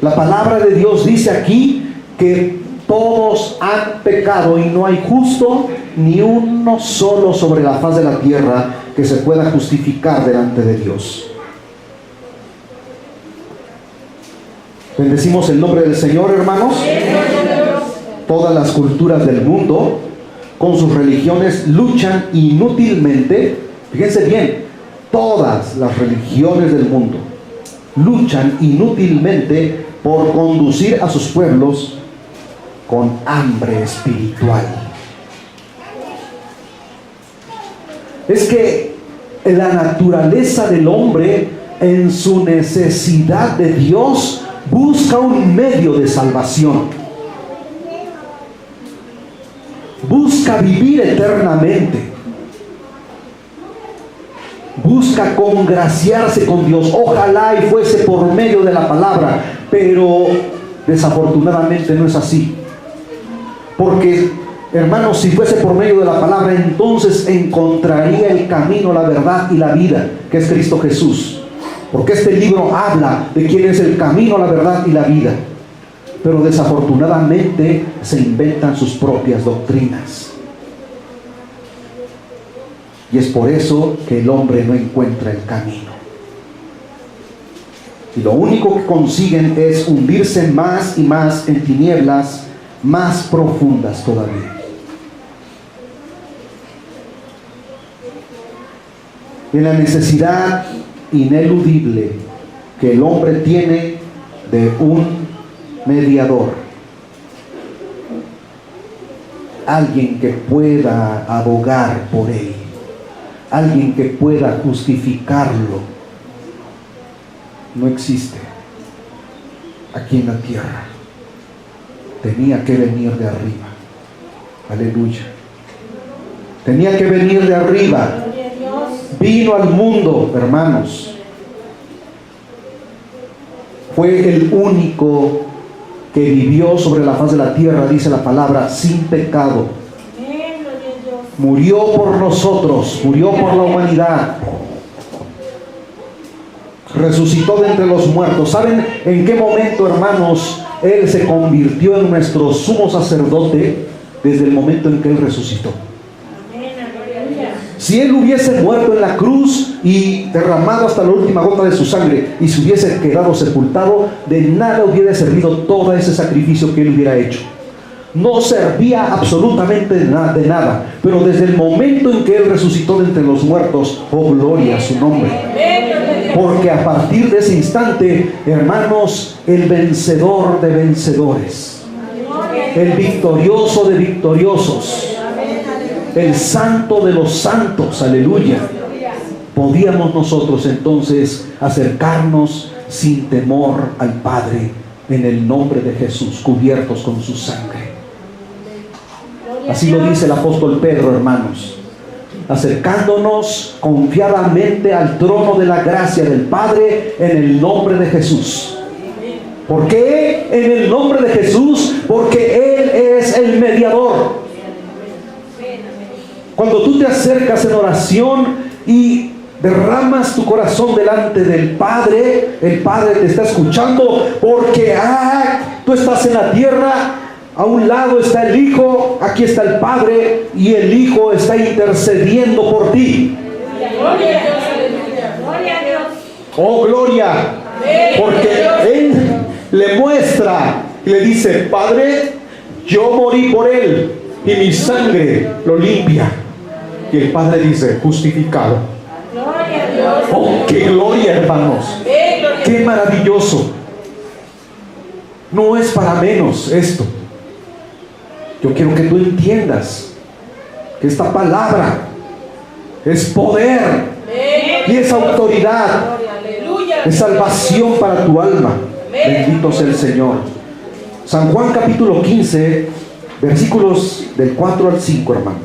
La palabra de Dios dice aquí que todos han pecado y no hay justo ni uno solo sobre la faz de la tierra que se pueda justificar delante de Dios. Bendecimos el nombre del Señor, hermanos. Todas las culturas del mundo, con sus religiones, luchan inútilmente. Fíjense bien, todas las religiones del mundo luchan inútilmente por conducir a sus pueblos con hambre espiritual. es que la naturaleza del hombre, en su necesidad de Dios, busca un medio de salvación. Busca vivir eternamente. Busca congraciarse con Dios. Ojalá y fuese por medio de la palabra, pero desafortunadamente no es así. Porque, hermanos, si fuese por medio de la palabra, entonces encontraría el camino, la verdad y la vida, que es Cristo Jesús. Porque este libro habla de quién es el camino, la verdad y la vida. Pero desafortunadamente se inventan sus propias doctrinas. Y es por eso que el hombre no encuentra el camino. Y lo único que consiguen es hundirse más y más en tinieblas más profundas todavía. En la necesidad ineludible que el hombre tiene de un mediador, alguien que pueda abogar por él, alguien que pueda justificarlo, no existe aquí en la tierra. Tenía que venir de arriba. Aleluya. Tenía que venir de arriba. Vino al mundo, hermanos. Fue el único que vivió sobre la faz de la tierra, dice la palabra, sin pecado. Murió por nosotros, murió por la humanidad. Resucitó de entre los muertos. ¿Saben en qué momento, hermanos, Él se convirtió en nuestro sumo sacerdote? Desde el momento en que Él resucitó. Si Él hubiese muerto en la cruz y derramado hasta la última gota de su sangre y se hubiese quedado sepultado, de nada hubiera servido todo ese sacrificio que Él hubiera hecho. No servía absolutamente de nada. Pero desde el momento en que Él resucitó de entre los muertos, oh gloria a su nombre. Porque a partir de ese instante, hermanos, el vencedor de vencedores, el victorioso de victoriosos, el santo de los santos, aleluya, podíamos nosotros entonces acercarnos sin temor al Padre en el nombre de Jesús, cubiertos con su sangre. Así lo dice el apóstol Pedro, hermanos, acercándonos confiadamente al trono de la gracia del Padre en el nombre de Jesús. ¿Por qué en el nombre de Jesús? Porque Él es el mediador. Cuando tú te acercas en oración y derramas tu corazón delante del Padre, el Padre te está escuchando, porque tú estás en la tierra, a un lado está el Hijo, aquí está el Padre, y el Hijo está intercediendo por ti. Gloria a Dios, aleluya. Gloria a Dios. Oh, gloria. Porque Él le muestra y le dice: Padre, yo morí por Él y mi sangre lo limpia. Y el Padre dice: justificado. Gloria a Dios. Oh, qué gloria, hermanos. Qué maravilloso. No es para menos esto. Yo quiero que tú entiendas que esta palabra es poder y es autoridad, es salvación para tu alma. Bendito sea el Señor. San Juan capítulo 15, versículos del 4 al 5, hermanos.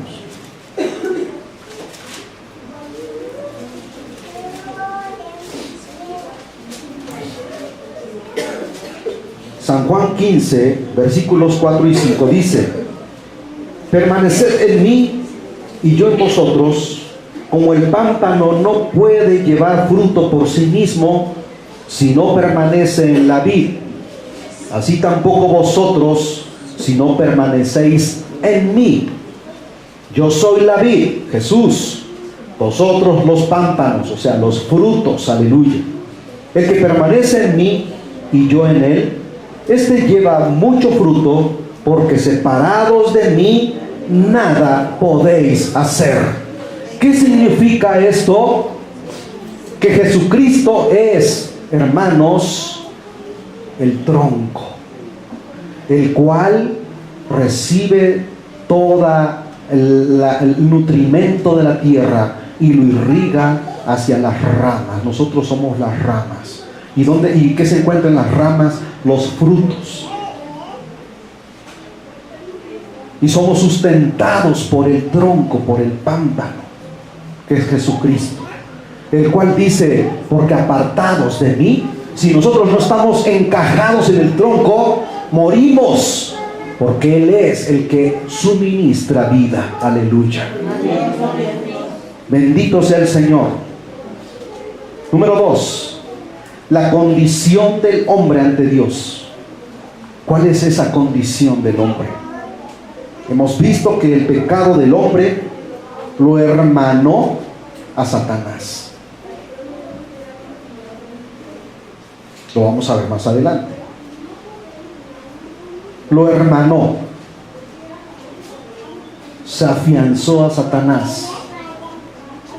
San Juan 15, versículos 4 y 5 dice: permaneced en mí y yo en vosotros, como el pámpano no puede llevar fruto por sí mismo si no permanece en la vid, así tampoco vosotros si no permanecéis en mí. Yo soy la vid, Jesús, vosotros los pámpanos, o sea, los frutos, aleluya. El que permanece en mí y yo en él, este lleva mucho fruto, porque separados de mí nada podéis hacer. ¿Qué significa esto? Que Jesucristo es, hermanos, el tronco, el cual recibe todo el nutrimento de la tierra y lo irriga hacia las ramas. Nosotros somos las ramas. ¿Y qué se encuentra en las ramas? Los frutos. Y somos sustentados por el tronco, por el pámpano, que es Jesucristo, el cual dice, porque apartados de mí, si nosotros no estamos encajados en el tronco, morimos, porque Él es el que suministra vida. Aleluya. Bendito sea el Señor. Número 2, la condición del hombre ante Dios. ¿Cuál es esa condición del hombre? Hemos visto que el pecado del hombre lo hermanó a Satanás. Lo vamos a ver más adelante. Lo hermanó. Se afianzó a Satanás.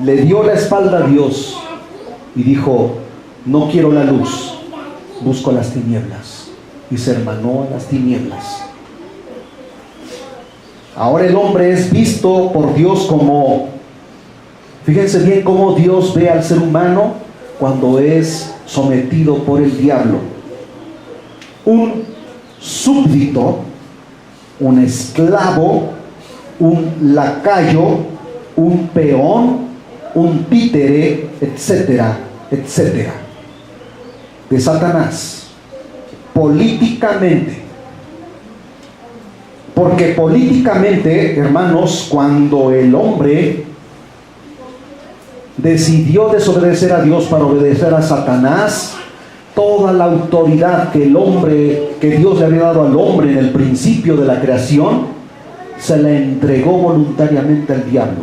Le dio la espalda a Dios y dijo, no quiero la luz, busco las tinieblas. Y se hermanó a las tinieblas. Ahora el hombre es visto por Dios como, fíjense bien cómo Dios ve al ser humano cuando es sometido por el diablo. Un súbdito, un esclavo, un lacayo, un peón, un títere, etcétera, etcétera, de Satanás, políticamente. Porque políticamente, hermanos, cuando el hombre decidió desobedecer a Dios para obedecer a Satanás, toda la autoridad que Dios le había dado al hombre en el principio de la creación, se la entregó voluntariamente al diablo.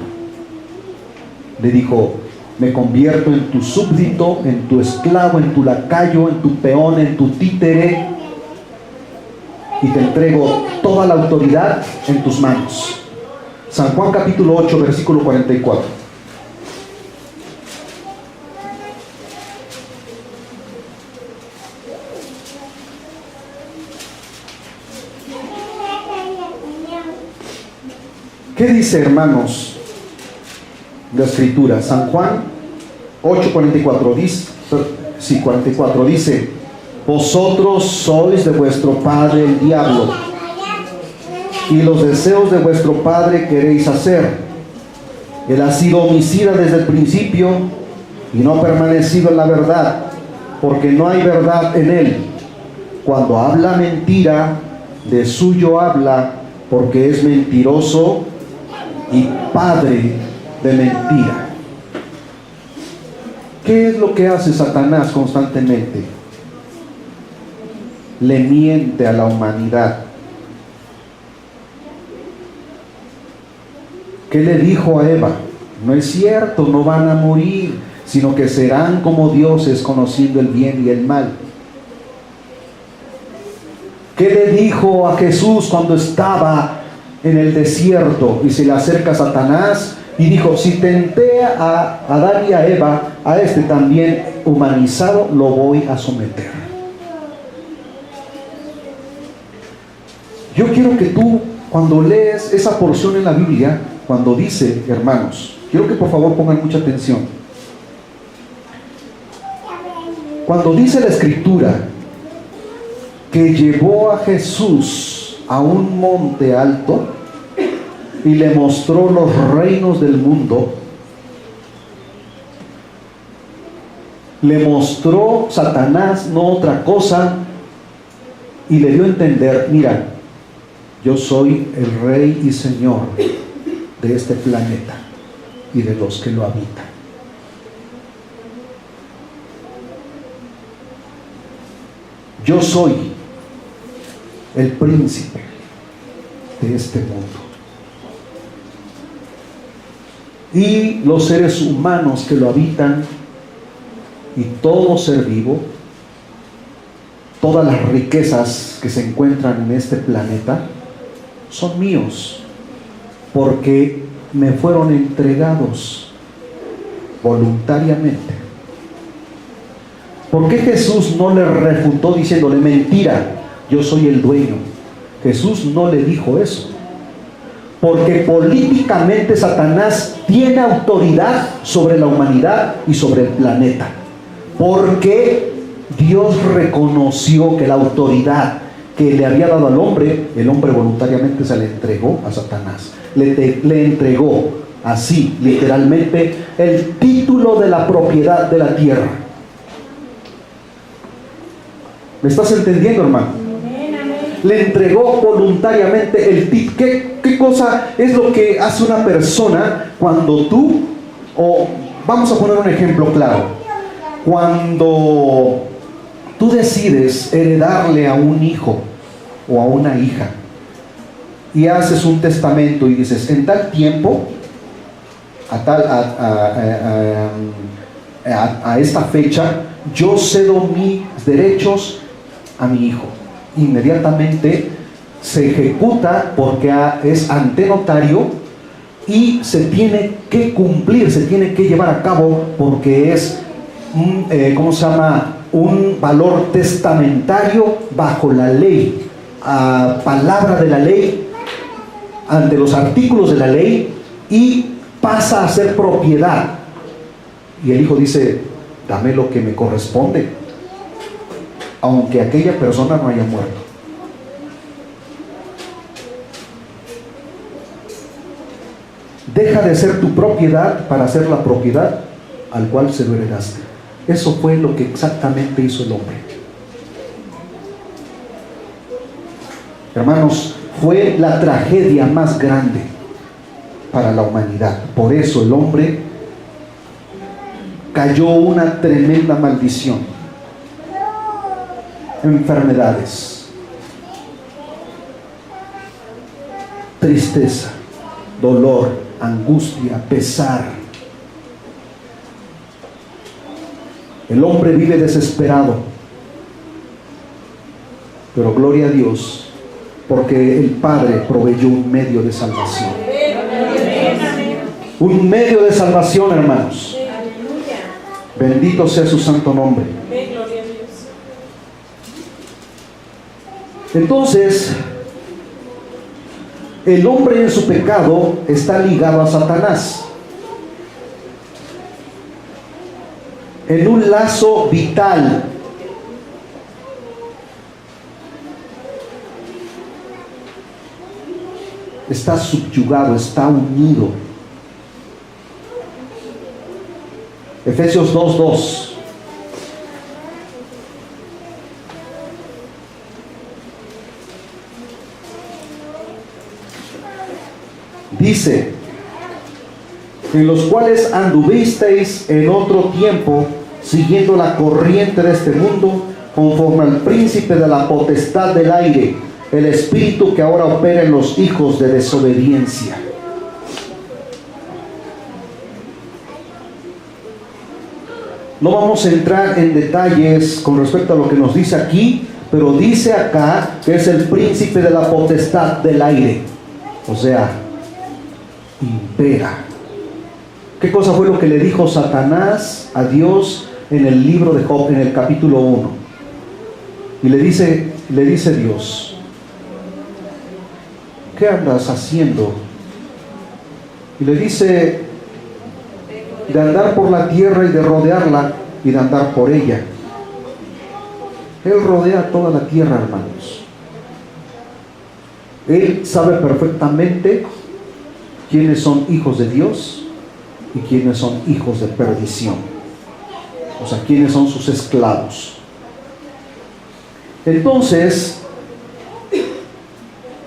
Le dijo, me convierto en tu súbdito, en tu esclavo, en tu lacayo, en tu peón, en tu títere, y te entrego toda la autoridad en tus manos. San Juan capítulo 8, versículo 44. ¿Qué dice, hermanos, la Escritura? San Juan 8, 44 dice, 44 dice, vosotros sois de vuestro padre el diablo, y los deseos de vuestro padre queréis hacer. Él ha sido homicida desde el principio y no ha permanecido en la verdad, porque no hay verdad en él. Cuando habla mentira, de suyo habla, porque es mentiroso y padre de mentira. ¿Qué es lo que hace Satanás constantemente? Le miente a la humanidad. ¿Qué le dijo a Eva? No es cierto, no van a morir, sino que serán como dioses, conociendo el bien y el mal. ¿Qué le dijo a Jesús cuando estaba en el desierto y se le acerca Satanás y dijo, si tenté a Adán y a Eva, a este también humanizado lo voy a someter? Yo quiero que tú, cuando lees esa porción en la Biblia, cuando dice, hermanos, quiero que por favor pongan mucha atención. Cuando dice la Escritura que llevó a Jesús a un monte alto y le mostró los reinos del mundo, le mostró Satanás no otra cosa y le dio a entender, mira, yo soy el Rey y Señor de este planeta y de los que lo habitan. Yo soy el príncipe de este mundo. Y los seres humanos que lo habitan y todo ser vivo, todas las riquezas que se encuentran en este planeta, son míos, porque me fueron entregados voluntariamente. ¿Por qué Jesús no le refutó diciéndole, mentira, yo soy el dueño? Jesús no le dijo eso, Porque políticamente Satanás tiene autoridad sobre la humanidad y sobre el planeta. Porque Dios reconoció que la autoridad que le había dado al hombre, el hombre voluntariamente se le entregó a Satanás. Le entregó así, literalmente, el título de la propiedad de la tierra. ¿Me estás entendiendo, hermano? Le entregó voluntariamente el título. ¿Qué cosa es lo que hace una persona cuando tú, o vamos a poner un ejemplo claro, cuando tú decides heredarle a un hijo o a una hija y haces un testamento y dices, en tal tiempo, a esta fecha, yo cedo mis derechos a mi hijo. Inmediatamente se ejecuta porque es ante notario y se tiene que cumplir, se tiene que llevar a cabo porque es un valor testamentario bajo la ley, palabra de la ley, ante los artículos de la ley, y pasa a ser propiedad. Y el hijo dice, dame lo que me corresponde, aunque aquella persona no haya muerto. Deja de ser tu propiedad para ser la propiedad al cual se lo heredaste. Eso fue lo que exactamente hizo el hombre. Hermanos, fue la tragedia más grande para la humanidad. Por eso el hombre cayó una tremenda maldición. Enfermedades, tristeza, dolor, angustia, pesar. El hombre vive desesperado, pero gloria a Dios, porque el Padre proveyó un medio de salvación. Un medio de salvación, hermanos. Bendito sea su santo nombre. Entonces, el hombre en su pecado está ligado a Satanás, en un lazo vital. Está subyugado, está unido. Efesios 2:2. Dice, en los cuales anduvisteis en otro tiempo, siguiendo la corriente de este mundo, conforme al príncipe de la potestad del aire, el espíritu que ahora opera en los hijos de desobediencia. No vamos a entrar en detalles con respecto a lo que nos dice aquí, pero dice acá que es el príncipe de la potestad del aire, o sea, impera. ¿Qué cosa fue lo que le dijo Satanás a Dios en el libro de Job, en el capítulo 1? Y le dice Dios, ¿qué andas haciendo? Y le dice, de andar por la tierra y de rodearla y de andar por ella. Él rodea toda la tierra, hermanos. Él sabe perfectamente quiénes son hijos de Dios y quiénes son hijos de perdición, o sea, quiénes son sus esclavos. Entonces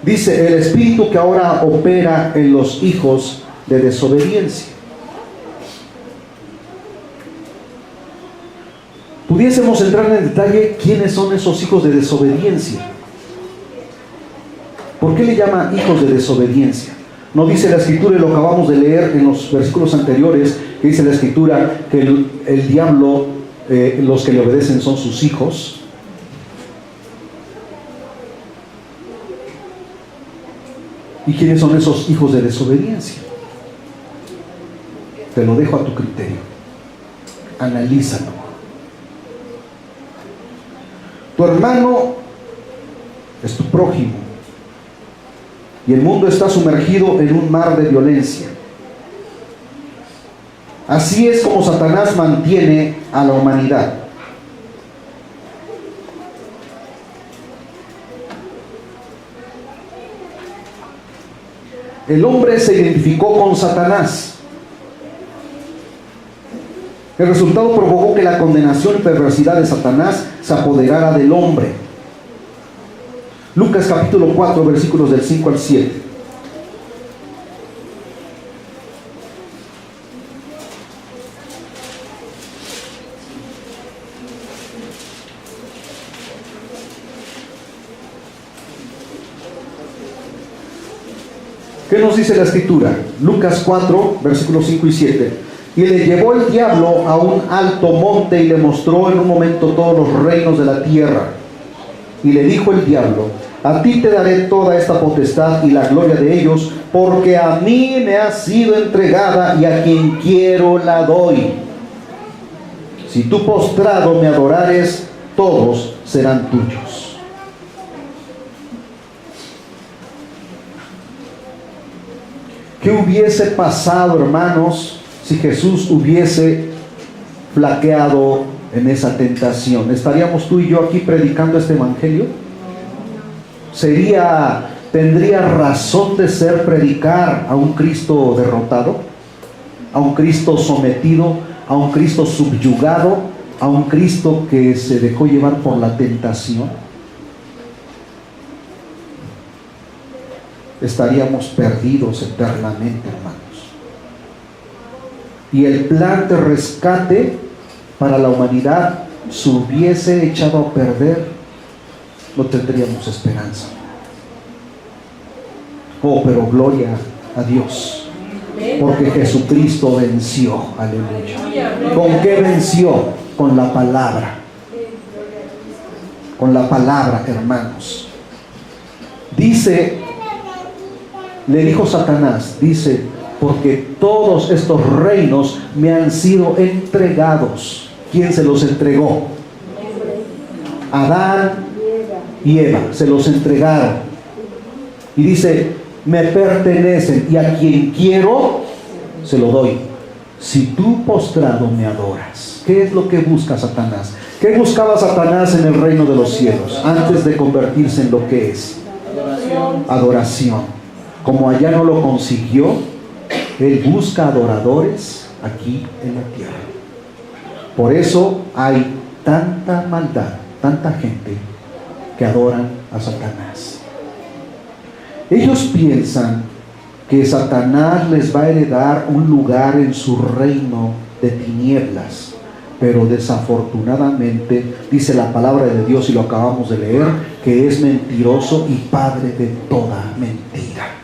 dice, el espíritu que ahora opera en los hijos de desobediencia. Pudiésemos entrar en detalle quiénes son esos hijos de desobediencia. ¿Por qué le llama hijos de desobediencia? ¿No dice la Escritura, y lo acabamos de leer en los versículos anteriores, que dice la Escritura que el diablo, los que le obedecen son sus hijos? ¿Y quiénes son esos hijos de desobediencia? Te lo dejo a tu criterio. Analízalo. Tu hermano es tu prójimo. y el mundo está sumergido en un mar de violencia. Así es como Satanás mantiene a la humanidad. El hombre se identificó con Satanás. El resultado provocó que la condenación y perversidad de Satanás se apoderara del hombre. Lucas capítulo 4, versículos del 5 al 7. ¿Qué nos dice la escritura? Lucas 4, versículos 5 y 7. Y le llevó el diablo a un alto monte y le mostró en un momento todos los reinos de la tierra. Y le dijo el diablo: a ti te daré toda esta potestad y la gloria de ellos, porque a mí me ha sido entregada y a quien quiero la doy. Si tú postrado me adorares, todos serán tuyos. ¿Qué hubiese pasado, hermanos, si Jesús hubiese flaqueado en esa tentación? ¿Estaríamos tú y yo aquí predicando este evangelio? ¿Tendría razón de ser predicar a un Cristo derrotado? ¿A un Cristo sometido? ¿A un Cristo subyugado? ¿A un Cristo que se dejó llevar por la tentación? Estaríamos perdidos eternamente, hermanos. Y el plan de rescate para la humanidad se hubiese echado a perder, no tendríamos esperanza. Oh, pero gloria a Dios, porque Jesucristo venció. Aleluya. ¿Con qué venció? Con la palabra. Con la palabra, hermanos. Le dijo Satanás, dice: porque todos estos reinos me han sido entregados. ¿Quién se los entregó? Adán y Eva se los entregaron. Y dice: me pertenecen y a quien quiero se lo doy. Si tú postrado me adoras. ¿Qué es lo que busca Satanás? ¿Qué buscaba Satanás en el reino de los cielos antes de convertirse en lo que es? Adoración. Como allá no lo consiguió, él busca adoradores aquí en la tierra. Por eso hay tanta maldad, tanta gente que adoran a Satanás. Ellos piensan que Satanás les va a heredar un lugar en su reino de tinieblas, pero desafortunadamente dice la palabra de Dios, y lo acabamos de leer, que es mentiroso y padre de toda mentira.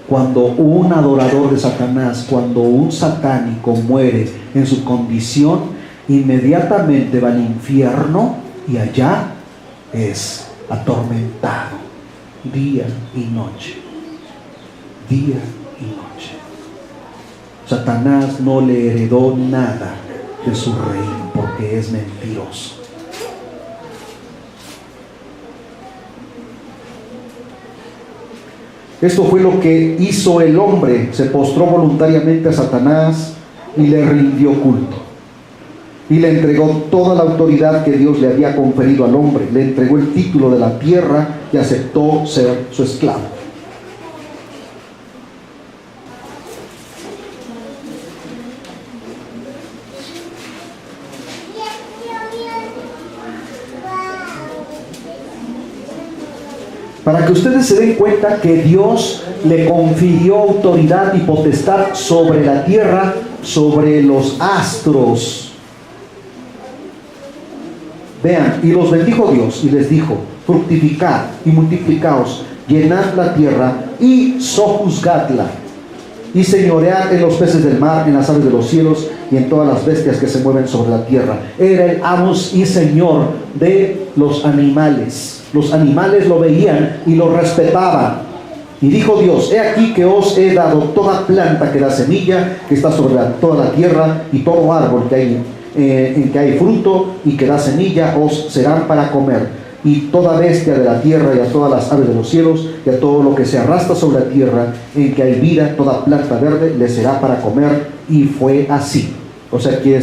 Cuando un adorador de Satanás, cuando un satánico muere en su condición, inmediatamente va al infierno y allá es atormentado día y noche. Día y noche. Satanás no le heredó nada de su reino porque es mentiroso. Esto fue lo que hizo el hombre. Se postró voluntariamente a Satanás y le rindió culto. Y le entregó toda la autoridad que Dios le había conferido al hombre. Le entregó el título de la tierra y aceptó ser su esclavo. Para que ustedes se den cuenta que Dios le confirió autoridad y potestad sobre la tierra, sobre los astros. Vean, y los bendijo Dios y les dijo: fructificad y multiplicaos, llenad la tierra y sojuzgadla, y señoread en los peces del mar, en las aves de los cielos y en todas las bestias que se mueven sobre la tierra. Era el amo y señor de los animales. Los animales lo veían y lo respetaban. Y dijo Dios: he aquí que os he dado toda planta que da semilla, que está sobre toda la tierra, y todo árbol que hay, en que hay fruto y que da semilla, os serán para comer. y toda bestia de la tierra, y a todas las aves de los cielos, y a todo lo que se arrastra sobre la tierra, en que hay vida, toda planta verde, le será para comer. Y fue así. O sea, quiere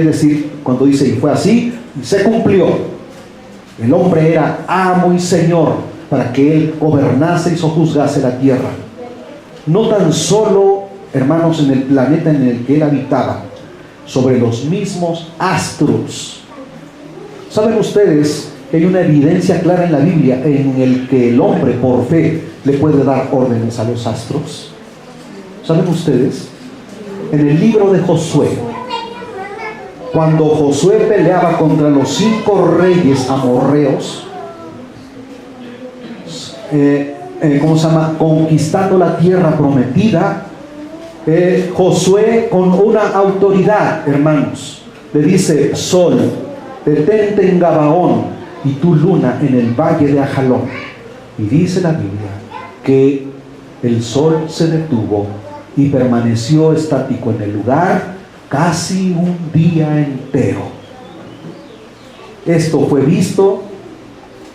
decir, cuando dice y fue así, se cumplió. El hombre era amo y señor para que él gobernase y sojuzgase la tierra. No tan solo, hermanos, en el planeta en el que él habitaba, sobre los mismos astros. ¿Saben ustedes que hay una evidencia clara en la Biblia en el que el hombre por fe le puede dar órdenes a los astros? ¿Saben ustedes? En el libro de Josué, cuando Josué peleaba contra los 5 reyes amorreos, conquistando la tierra prometida, Josué, con una autoridad, hermanos, le dice: sol, detente en Gabaón, y tu luna en el valle de Ajalón. Y dice la Biblia que el sol se detuvo y permaneció estático en el lugar casi un día entero. Esto fue visto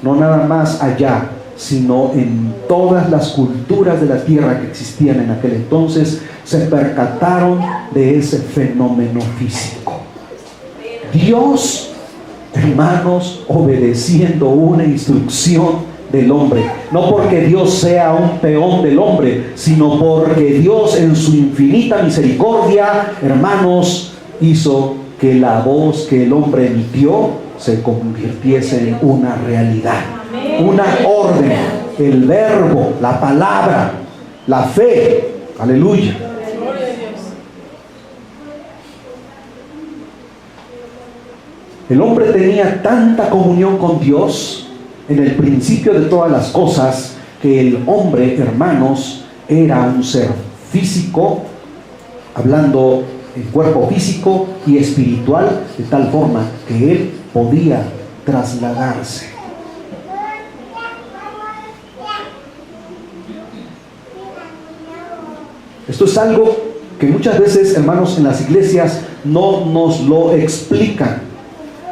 no nada más allá, sino en todas las culturas de la tierra que existían en aquel entonces. Se percataron de ese fenómeno físico. Dios, hermanos, obedeciendo una instrucción del hombre, no porque Dios sea un peón del hombre, sino porque Dios en su infinita misericordia, hermanos, hizo que la voz que el hombre emitió se convirtiese en una realidad, una orden, el verbo, la palabra, la fe. Aleluya. El hombre tenía tanta comunión con Dios en el principio de todas las cosas, que el hombre, hermanos, era un ser físico, hablando en cuerpo físico y espiritual, de tal forma que él podía trasladarse. Esto es algo que muchas veces, hermanos, en las iglesias no nos lo explican.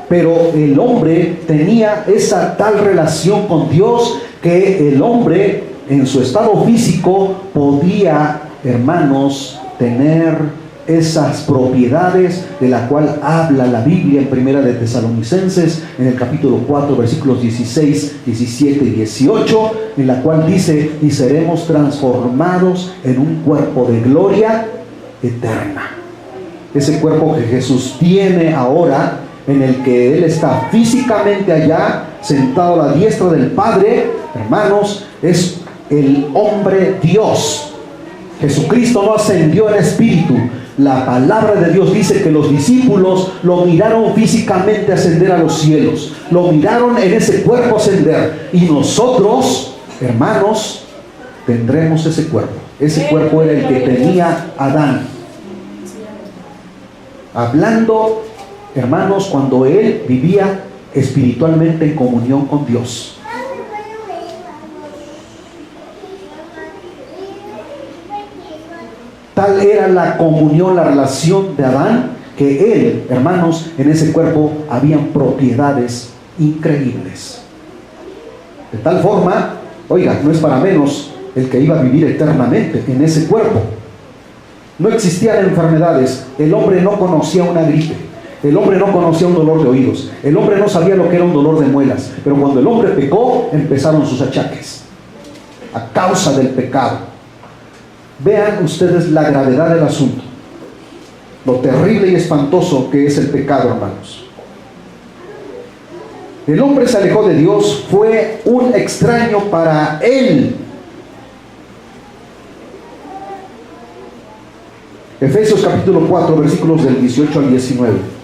Pero el hombre tenía esa tal relación con Dios que el hombre en su estado físico podía, hermanos, tener esas propiedades de la cual habla la Biblia en Primera de Tesalonicenses, en el capítulo 4, versículos 16, 17 y 18, en la cual dice: y seremos transformados en un cuerpo de gloria eterna. Ese cuerpo que Jesús tiene ahora, en el que Él está físicamente allá, sentado a la diestra del Padre, hermanos, es el hombre Dios. Jesucristo no ascendió en espíritu. La palabra de Dios dice que los discípulos lo miraron físicamente ascender a los cielos, lo miraron en ese cuerpo ascender, y nosotros, hermanos, tendremos ese cuerpo. Ese cuerpo era el que tenía Adán. Hablando, hermanos, cuando él vivía espiritualmente en comunión con Dios. Tal era la comunión, la relación de Adán, que él, hermanos, en ese cuerpo habían propiedades increíbles. De tal forma, oiga, no es para menos el que iba a vivir eternamente en ese cuerpo. No existían enfermedades. El hombre no conocía una gripe. El hombre no conocía un dolor de oídos. El hombre no sabía lo que era un dolor de muelas. Pero cuando el hombre pecó, empezaron sus achaques a causa del pecado. Vean ustedes la gravedad del asunto, lo terrible y espantoso que es el pecado, hermanos. El hombre se alejó de Dios, fue un extraño para él. Efesios capítulo 4, versículos del 18 al 19.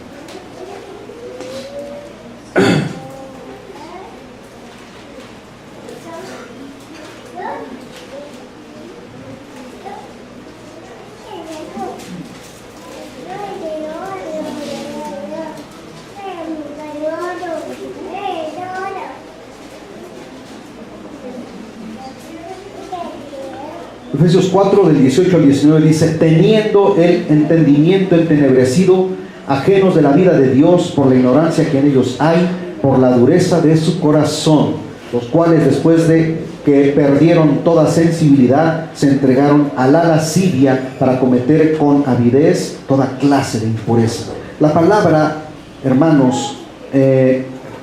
Efesios 4, del 18 al 19 dice: teniendo el entendimiento entenebrecido, ajenos de la vida de Dios por la ignorancia que en ellos hay, por la dureza de su corazón, los cuales después de que perdieron toda sensibilidad, se entregaron a la lascivia para cometer con avidez toda clase de impureza. La palabra, hermanos,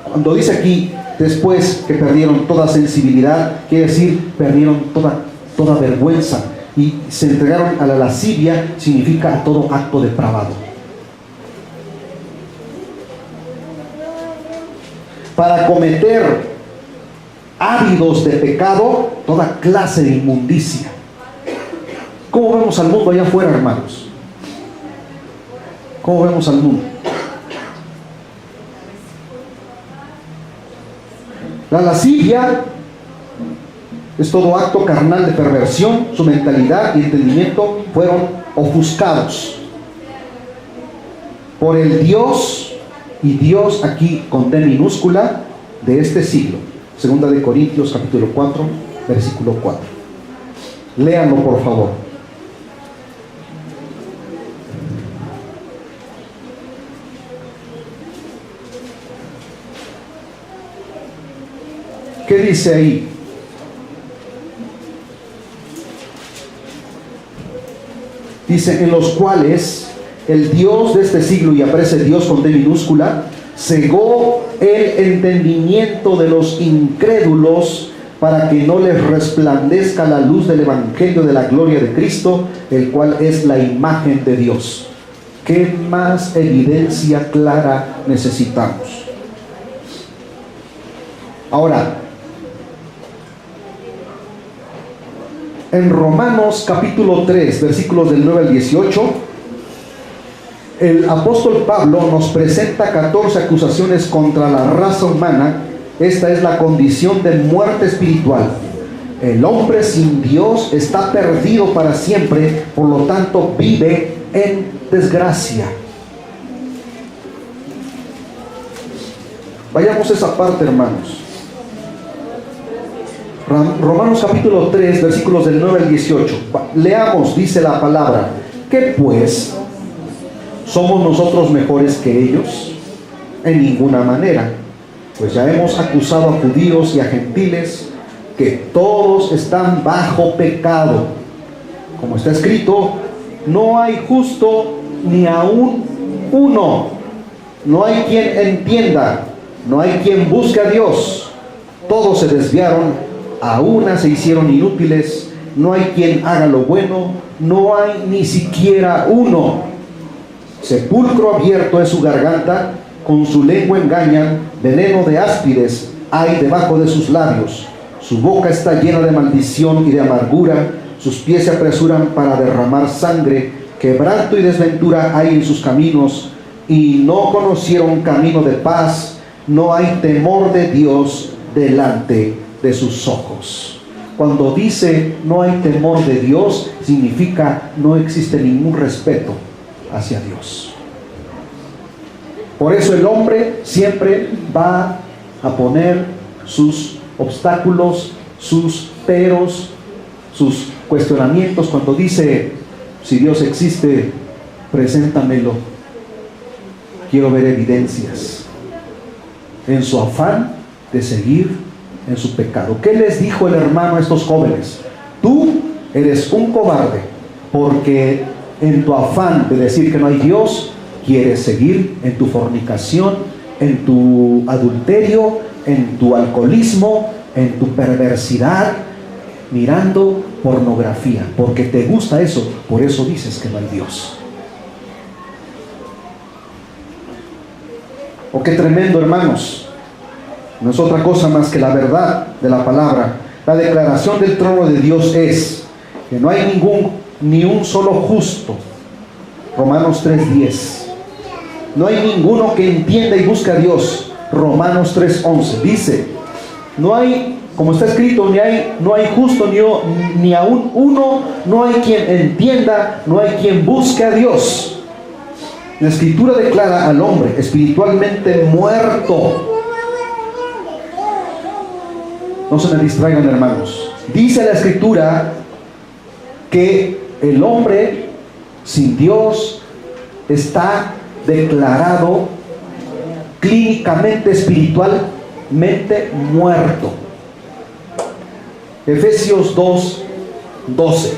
cuando dice aquí, después que perdieron toda sensibilidad, quiere decir, perdieron toda vergüenza, y se entregaron a la lascivia, significa a todo acto depravado. Para cometer ávidos de pecado, toda clase de inmundicia. ¿Cómo vemos al mundo allá afuera, hermanos? ¿Cómo vemos al mundo? La lascivia es todo acto carnal de perversión. Su mentalidad y entendimiento fueron ofuscados por el Dios, y Dios aquí con D minúscula, de este siglo. Segunda de Corintios capítulo 4, versículo 4. Léanlo, por favor. ¿Qué dice ahí? Dice, en los cuales el Dios de este siglo, y aparece Dios con D minúscula, cegó el entendimiento de los incrédulos para que no les resplandezca la luz del evangelio de la gloria de Cristo, el cual es la imagen de Dios. ¿Qué más evidencia clara necesitamos? Ahora, en Romanos capítulo 3, versículos del 9 al 18, el apóstol Pablo nos presenta 14 acusaciones contra la raza humana. Esta es la condición de muerte espiritual. El hombre sin Dios está perdido para siempre, por lo tanto vive en desgracia. Vayamos a esa parte, hermanos. Romanos capítulo 3, versículos del 9 al 18. Leamos, dice la palabra: ¿qué pues? ¿Somos nosotros mejores que ellos? En ninguna manera, pues ya hemos acusado a judíos y a gentiles que todos están bajo pecado. Como está escrito, no hay justo ni aún uno, no hay quien entienda, no hay quien busque a Dios. Todos se desviaron, a una se hicieron inútiles, no hay quien haga lo bueno, no hay ni siquiera uno. Sepulcro abierto es su garganta, con su lengua engañan, veneno de áspides hay debajo de sus labios. Su boca está llena de maldición y de amargura, sus pies se apresuran para derramar sangre, quebranto y desventura hay en sus caminos, y no conocieron camino de paz, no hay temor de Dios delante de sus ojos. Cuando dice no hay temor de Dios, significa no existe ningún respeto hacia Dios. Por eso el hombre siempre va a poner sus obstáculos, sus peros, sus cuestionamientos. Cuando dice, si Dios existe, preséntamelo, quiero ver evidencias, en su afán de seguir en su pecado. ¿Qué les dijo el hermano a estos jóvenes? Tú eres un cobarde, porque en tu afán de decir que no hay Dios, quieres seguir en tu fornicación, en tu adulterio, en tu alcoholismo, en tu perversidad, mirando pornografía, porque te gusta eso, por eso dices que no hay Dios. Oh, qué tremendo, hermanos. No es otra cosa más que la verdad de la palabra. La declaración del trono de Dios es que no hay ni un solo justo. Romanos 3:10. No hay ninguno que entienda y busque a Dios. Romanos 3:11. Dice, no hay, como está escrito, no hay justo ni aún uno, no hay quien entienda, no hay quien busque a Dios. La Escritura declara al hombre espiritualmente muerto. No se me distraigan, hermanos. Dice la Escritura que el hombre sin Dios está declarado clínicamente, espiritualmente muerto. Efesios 2:12.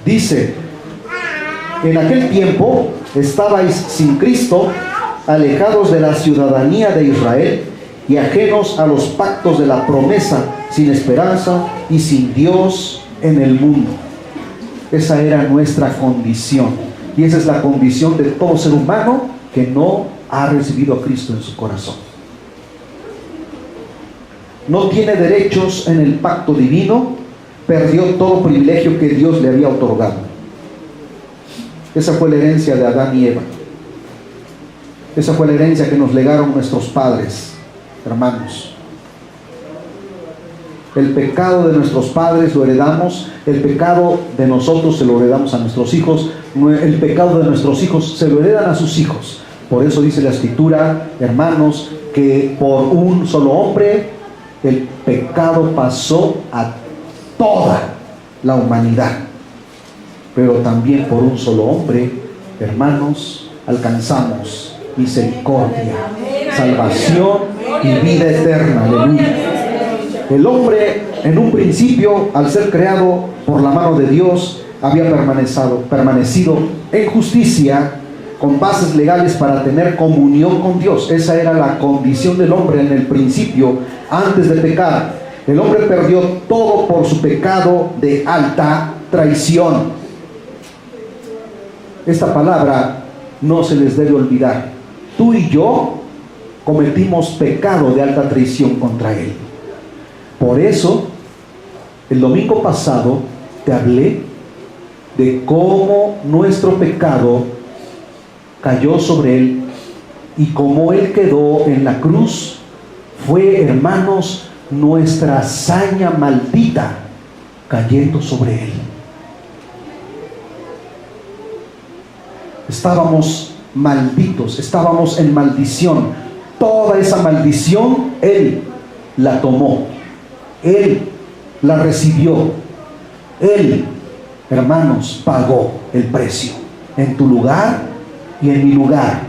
Dice: en aquel tiempo estabais sin Cristo, alejados de la ciudadanía de Israel y ajenos a los pactos de la promesa, sin esperanza y sin Dios en el mundo. Esa era nuestra condición, y esa es la condición de todo ser humano que no ha recibido a Cristo en su corazón. No tiene derechos en el pacto divino, perdió todo privilegio que Dios le había otorgado. Esa fue la herencia de Adán y Eva. Esa fue la herencia que nos legaron nuestros padres, hermanos. El pecado de nuestros padres lo heredamos, el pecado de nosotros se lo heredamos a nuestros hijos, el pecado de nuestros hijos se lo heredan a sus hijos. Por eso dice la Escritura, hermanos, que por un solo hombre el pecado pasó a toda la humanidad. Pero también por un solo hombre, hermanos, alcanzamos misericordia, salvación y vida eterna. Aleluya. El hombre, en un principio, al ser creado por la mano de Dios, había permanecido en justicia, con bases legales para tener comunión con Dios. Esa era la condición del hombre en el principio, antes de pecar. El hombre perdió todo por su pecado de alta traición. Esta palabra no se les debe olvidar. Tú y yo cometimos pecado de alta traición contra Él. Por eso, el domingo pasado te hablé de cómo nuestro pecado cayó sobre Él y cómo Él quedó en la cruz. Fue, hermanos, nuestra hazaña maldita cayendo sobre Él. Estábamos malditos, estábamos en maldición. Toda esa maldición Él la tomó, Él la recibió, Él, hermanos, pagó el precio en tu lugar y en mi lugar.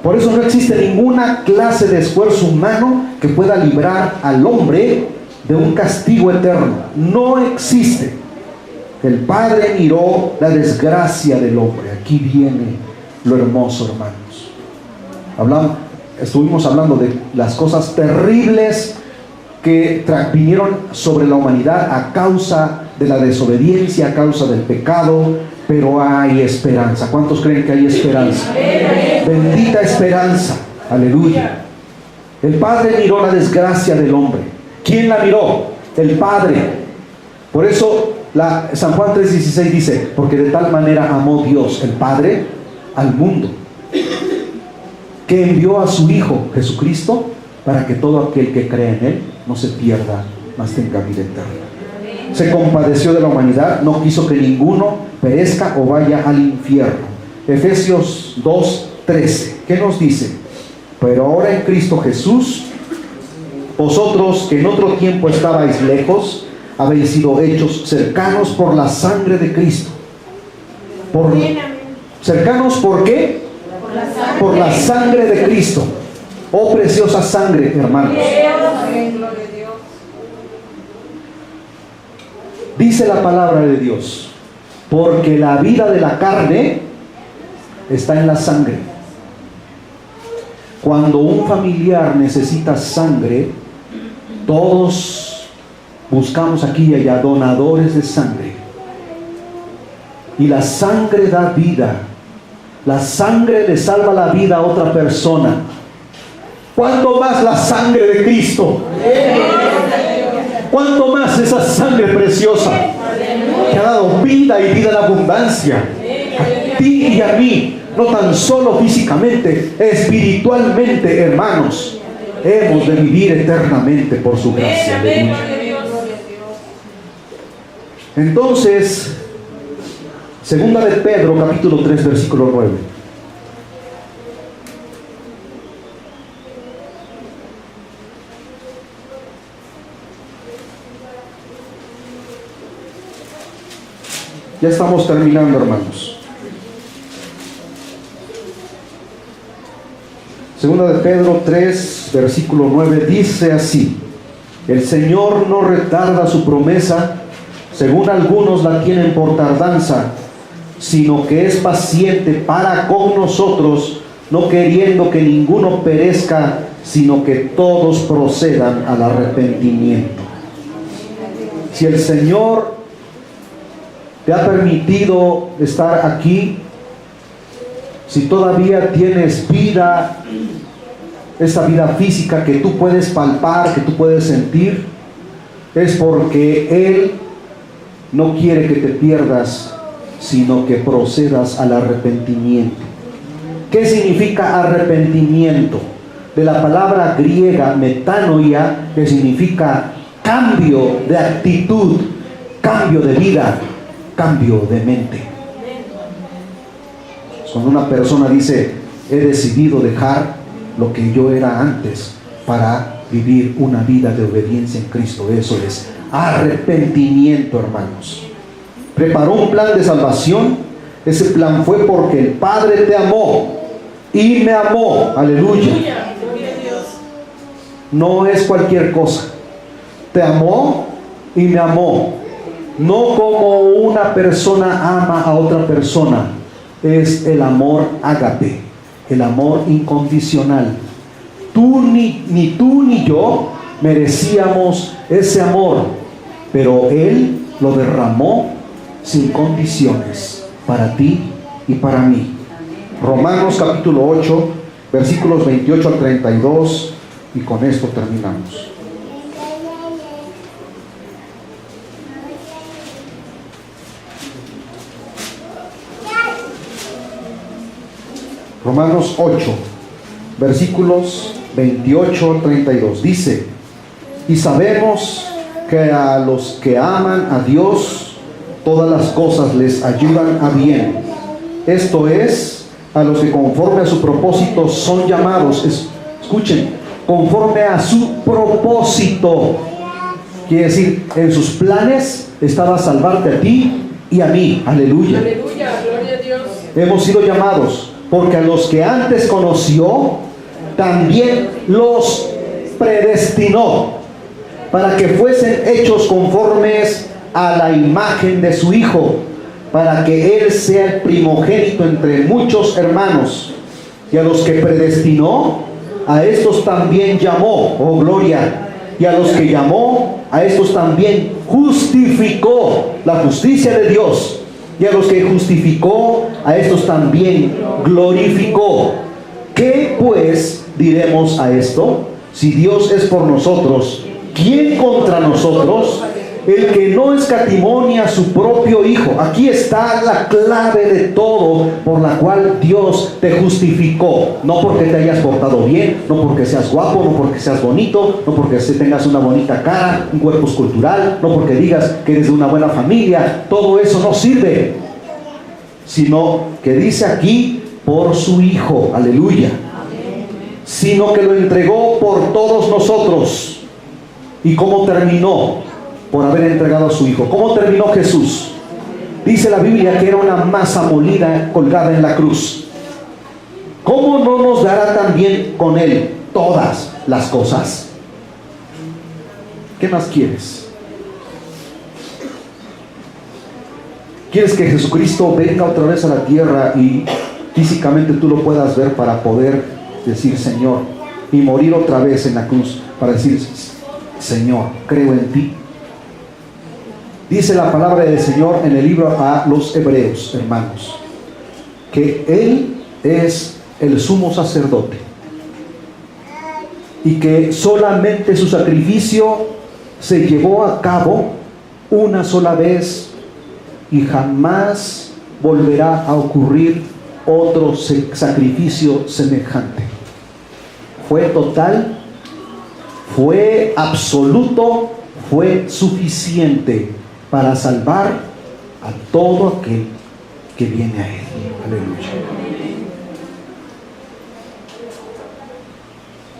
Por eso no existe ninguna clase de esfuerzo humano que pueda librar al hombre de un castigo eterno. No existe. El Padre miró la desgracia del hombre. Aquí viene lo hermoso, hermanos. Estuvimos hablando de las cosas terribles que vinieron sobre la humanidad a causa de la desobediencia, a causa del pecado, pero hay esperanza. ¿Cuántos creen que hay esperanza? Bendita esperanza. Aleluya. El Padre miró la desgracia del hombre. ¿Quién la miró? El Padre. Por eso San Juan 3:16 dice: porque de tal manera amó Dios, el Padre, al mundo, que envió a su Hijo Jesucristo, para que todo aquel que cree en Él no se pierda, mas tenga vida eterna. Se compadeció de la humanidad, no quiso que ninguno perezca o vaya al infierno. Efesios 2:13, ¿qué nos dice? Pero ahora en Cristo Jesús, vosotros que en otro tiempo estabais lejos, habéis sido hechos cercanos por la sangre de Cristo. ¿Cercanos por qué? Por la sangre de Cristo. Oh preciosa sangre, hermanos. Dice la palabra de Dios: porque la vida de la carne está en la sangre. Cuando un familiar necesita sangre, todos buscamos aquí y allá donadores de sangre. Y la sangre da vida. La sangre le salva la vida a otra persona. ¿Cuánto más la sangre de Cristo? ¿Cuánto más esa sangre preciosa que ha dado vida y vida en abundancia a ti y a mí? No tan solo físicamente, espiritualmente, hermanos. Hemos de vivir eternamente por su gracia. Entonces, segunda de Pedro, capítulo 3, versículo 9. Ya estamos terminando, hermanos. Segunda de Pedro 3, versículo 9, dice así: el Señor no retarda su promesa, según algunos la tienen por tardanza, sino que es paciente para con nosotros, no queriendo que ninguno perezca, sino que todos procedan al arrepentimiento. Si el Señor te ha permitido estar aquí, si todavía tienes vida, esta vida física que tú puedes palpar, que tú puedes sentir, es porque Él no quiere que te pierdas, sino que procedas al arrepentimiento. ¿Qué significa arrepentimiento? De la palabra griega metanoia, que significa cambio de actitud, cambio de vida, cambio de mente. Cuando una persona dice: he decidido dejar lo que yo era antes para vivir una vida de obediencia en Cristo, eso es arrepentimiento, hermanos. Preparó un plan de salvación. Ese plan fue porque el Padre te amó y me amó. Aleluya. No es cualquier cosa. Te amó y me amó. No como una persona ama a otra persona. Es el amor ágape, el amor incondicional. Ni tú ni yo merecíamos ese amor, pero Él lo derramó sin condiciones para ti y para mí. Romanos capítulo 8, versículos 28 al 32, y con esto terminamos. Romanos 8, versículos 28 al 32, dice: y sabemos que a los que aman a Dios, todas las cosas les ayudan a bien. Esto es, a los que conforme a su propósito son llamados. Escuchen, conforme a su propósito. Quiere decir, en sus planes estaba salvarte a ti y a mí. Aleluya. Aleluya, gloria a Dios. Hemos sido llamados, porque a los que antes conoció, también los predestinó, para que fuesen hechos conformes a la imagen de su Hijo, para que Él sea el primogénito entre muchos hermanos. Y a los que predestinó, a estos también llamó. Oh, gloria. Y a los que llamó, a estos también justificó. La justicia de Dios. Y a los que justificó, a estos también glorificó. ¿Qué pues diremos a esto? Si Dios es por nosotros, ¿quién contra nosotros? El que no escatimó ni a su propio Hijo. Aquí está la clave de todo, por la cual Dios te justificó. No porque te hayas portado bien, no porque seas guapo, no porque seas bonito, no porque tengas una bonita cara, un cuerpo escultural, no porque digas que eres de una buena familia. Todo eso no sirve, sino que dice aquí, por su Hijo. Aleluya. Sino que lo entregó por todos nosotros. ¿Y cómo terminó? Por haber entregado a su Hijo. ¿Cómo terminó Jesús? Dice la Biblia que era una masa molida colgada en la cruz. ¿Cómo no nos dará también con Él todas las cosas? ¿Qué más quieres? ¿Quieres que Jesucristo venga otra vez a la tierra y físicamente tú lo puedas ver para poder decir Señor, y morir otra vez en la cruz para decir Señor, creo en ti? Dice la palabra del Señor en el libro a los Hebreos, hermanos, que Él es el sumo sacerdote y que solamente su sacrificio se llevó a cabo una sola vez y jamás volverá a ocurrir otro sacrificio semejante. Fue total, fue absoluto, fue suficiente para salvar a todo aquel que viene a Él. Aleluya.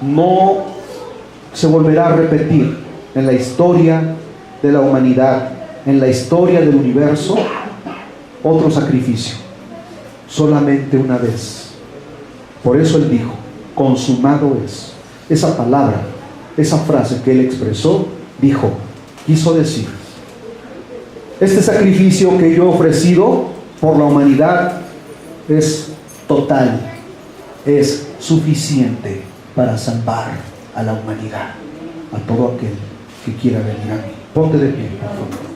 No se volverá a repetir en la historia de la humanidad, en la historia del universo, otro sacrificio, solamente una vez. Por eso Él dijo, consumado es. Esa palabra, esa frase que Él expresó, quiso decir, este sacrificio que yo he ofrecido por la humanidad es total, es suficiente para salvar a la humanidad, a todo aquel que quiera venir a mí. Ponte de pie, por favor.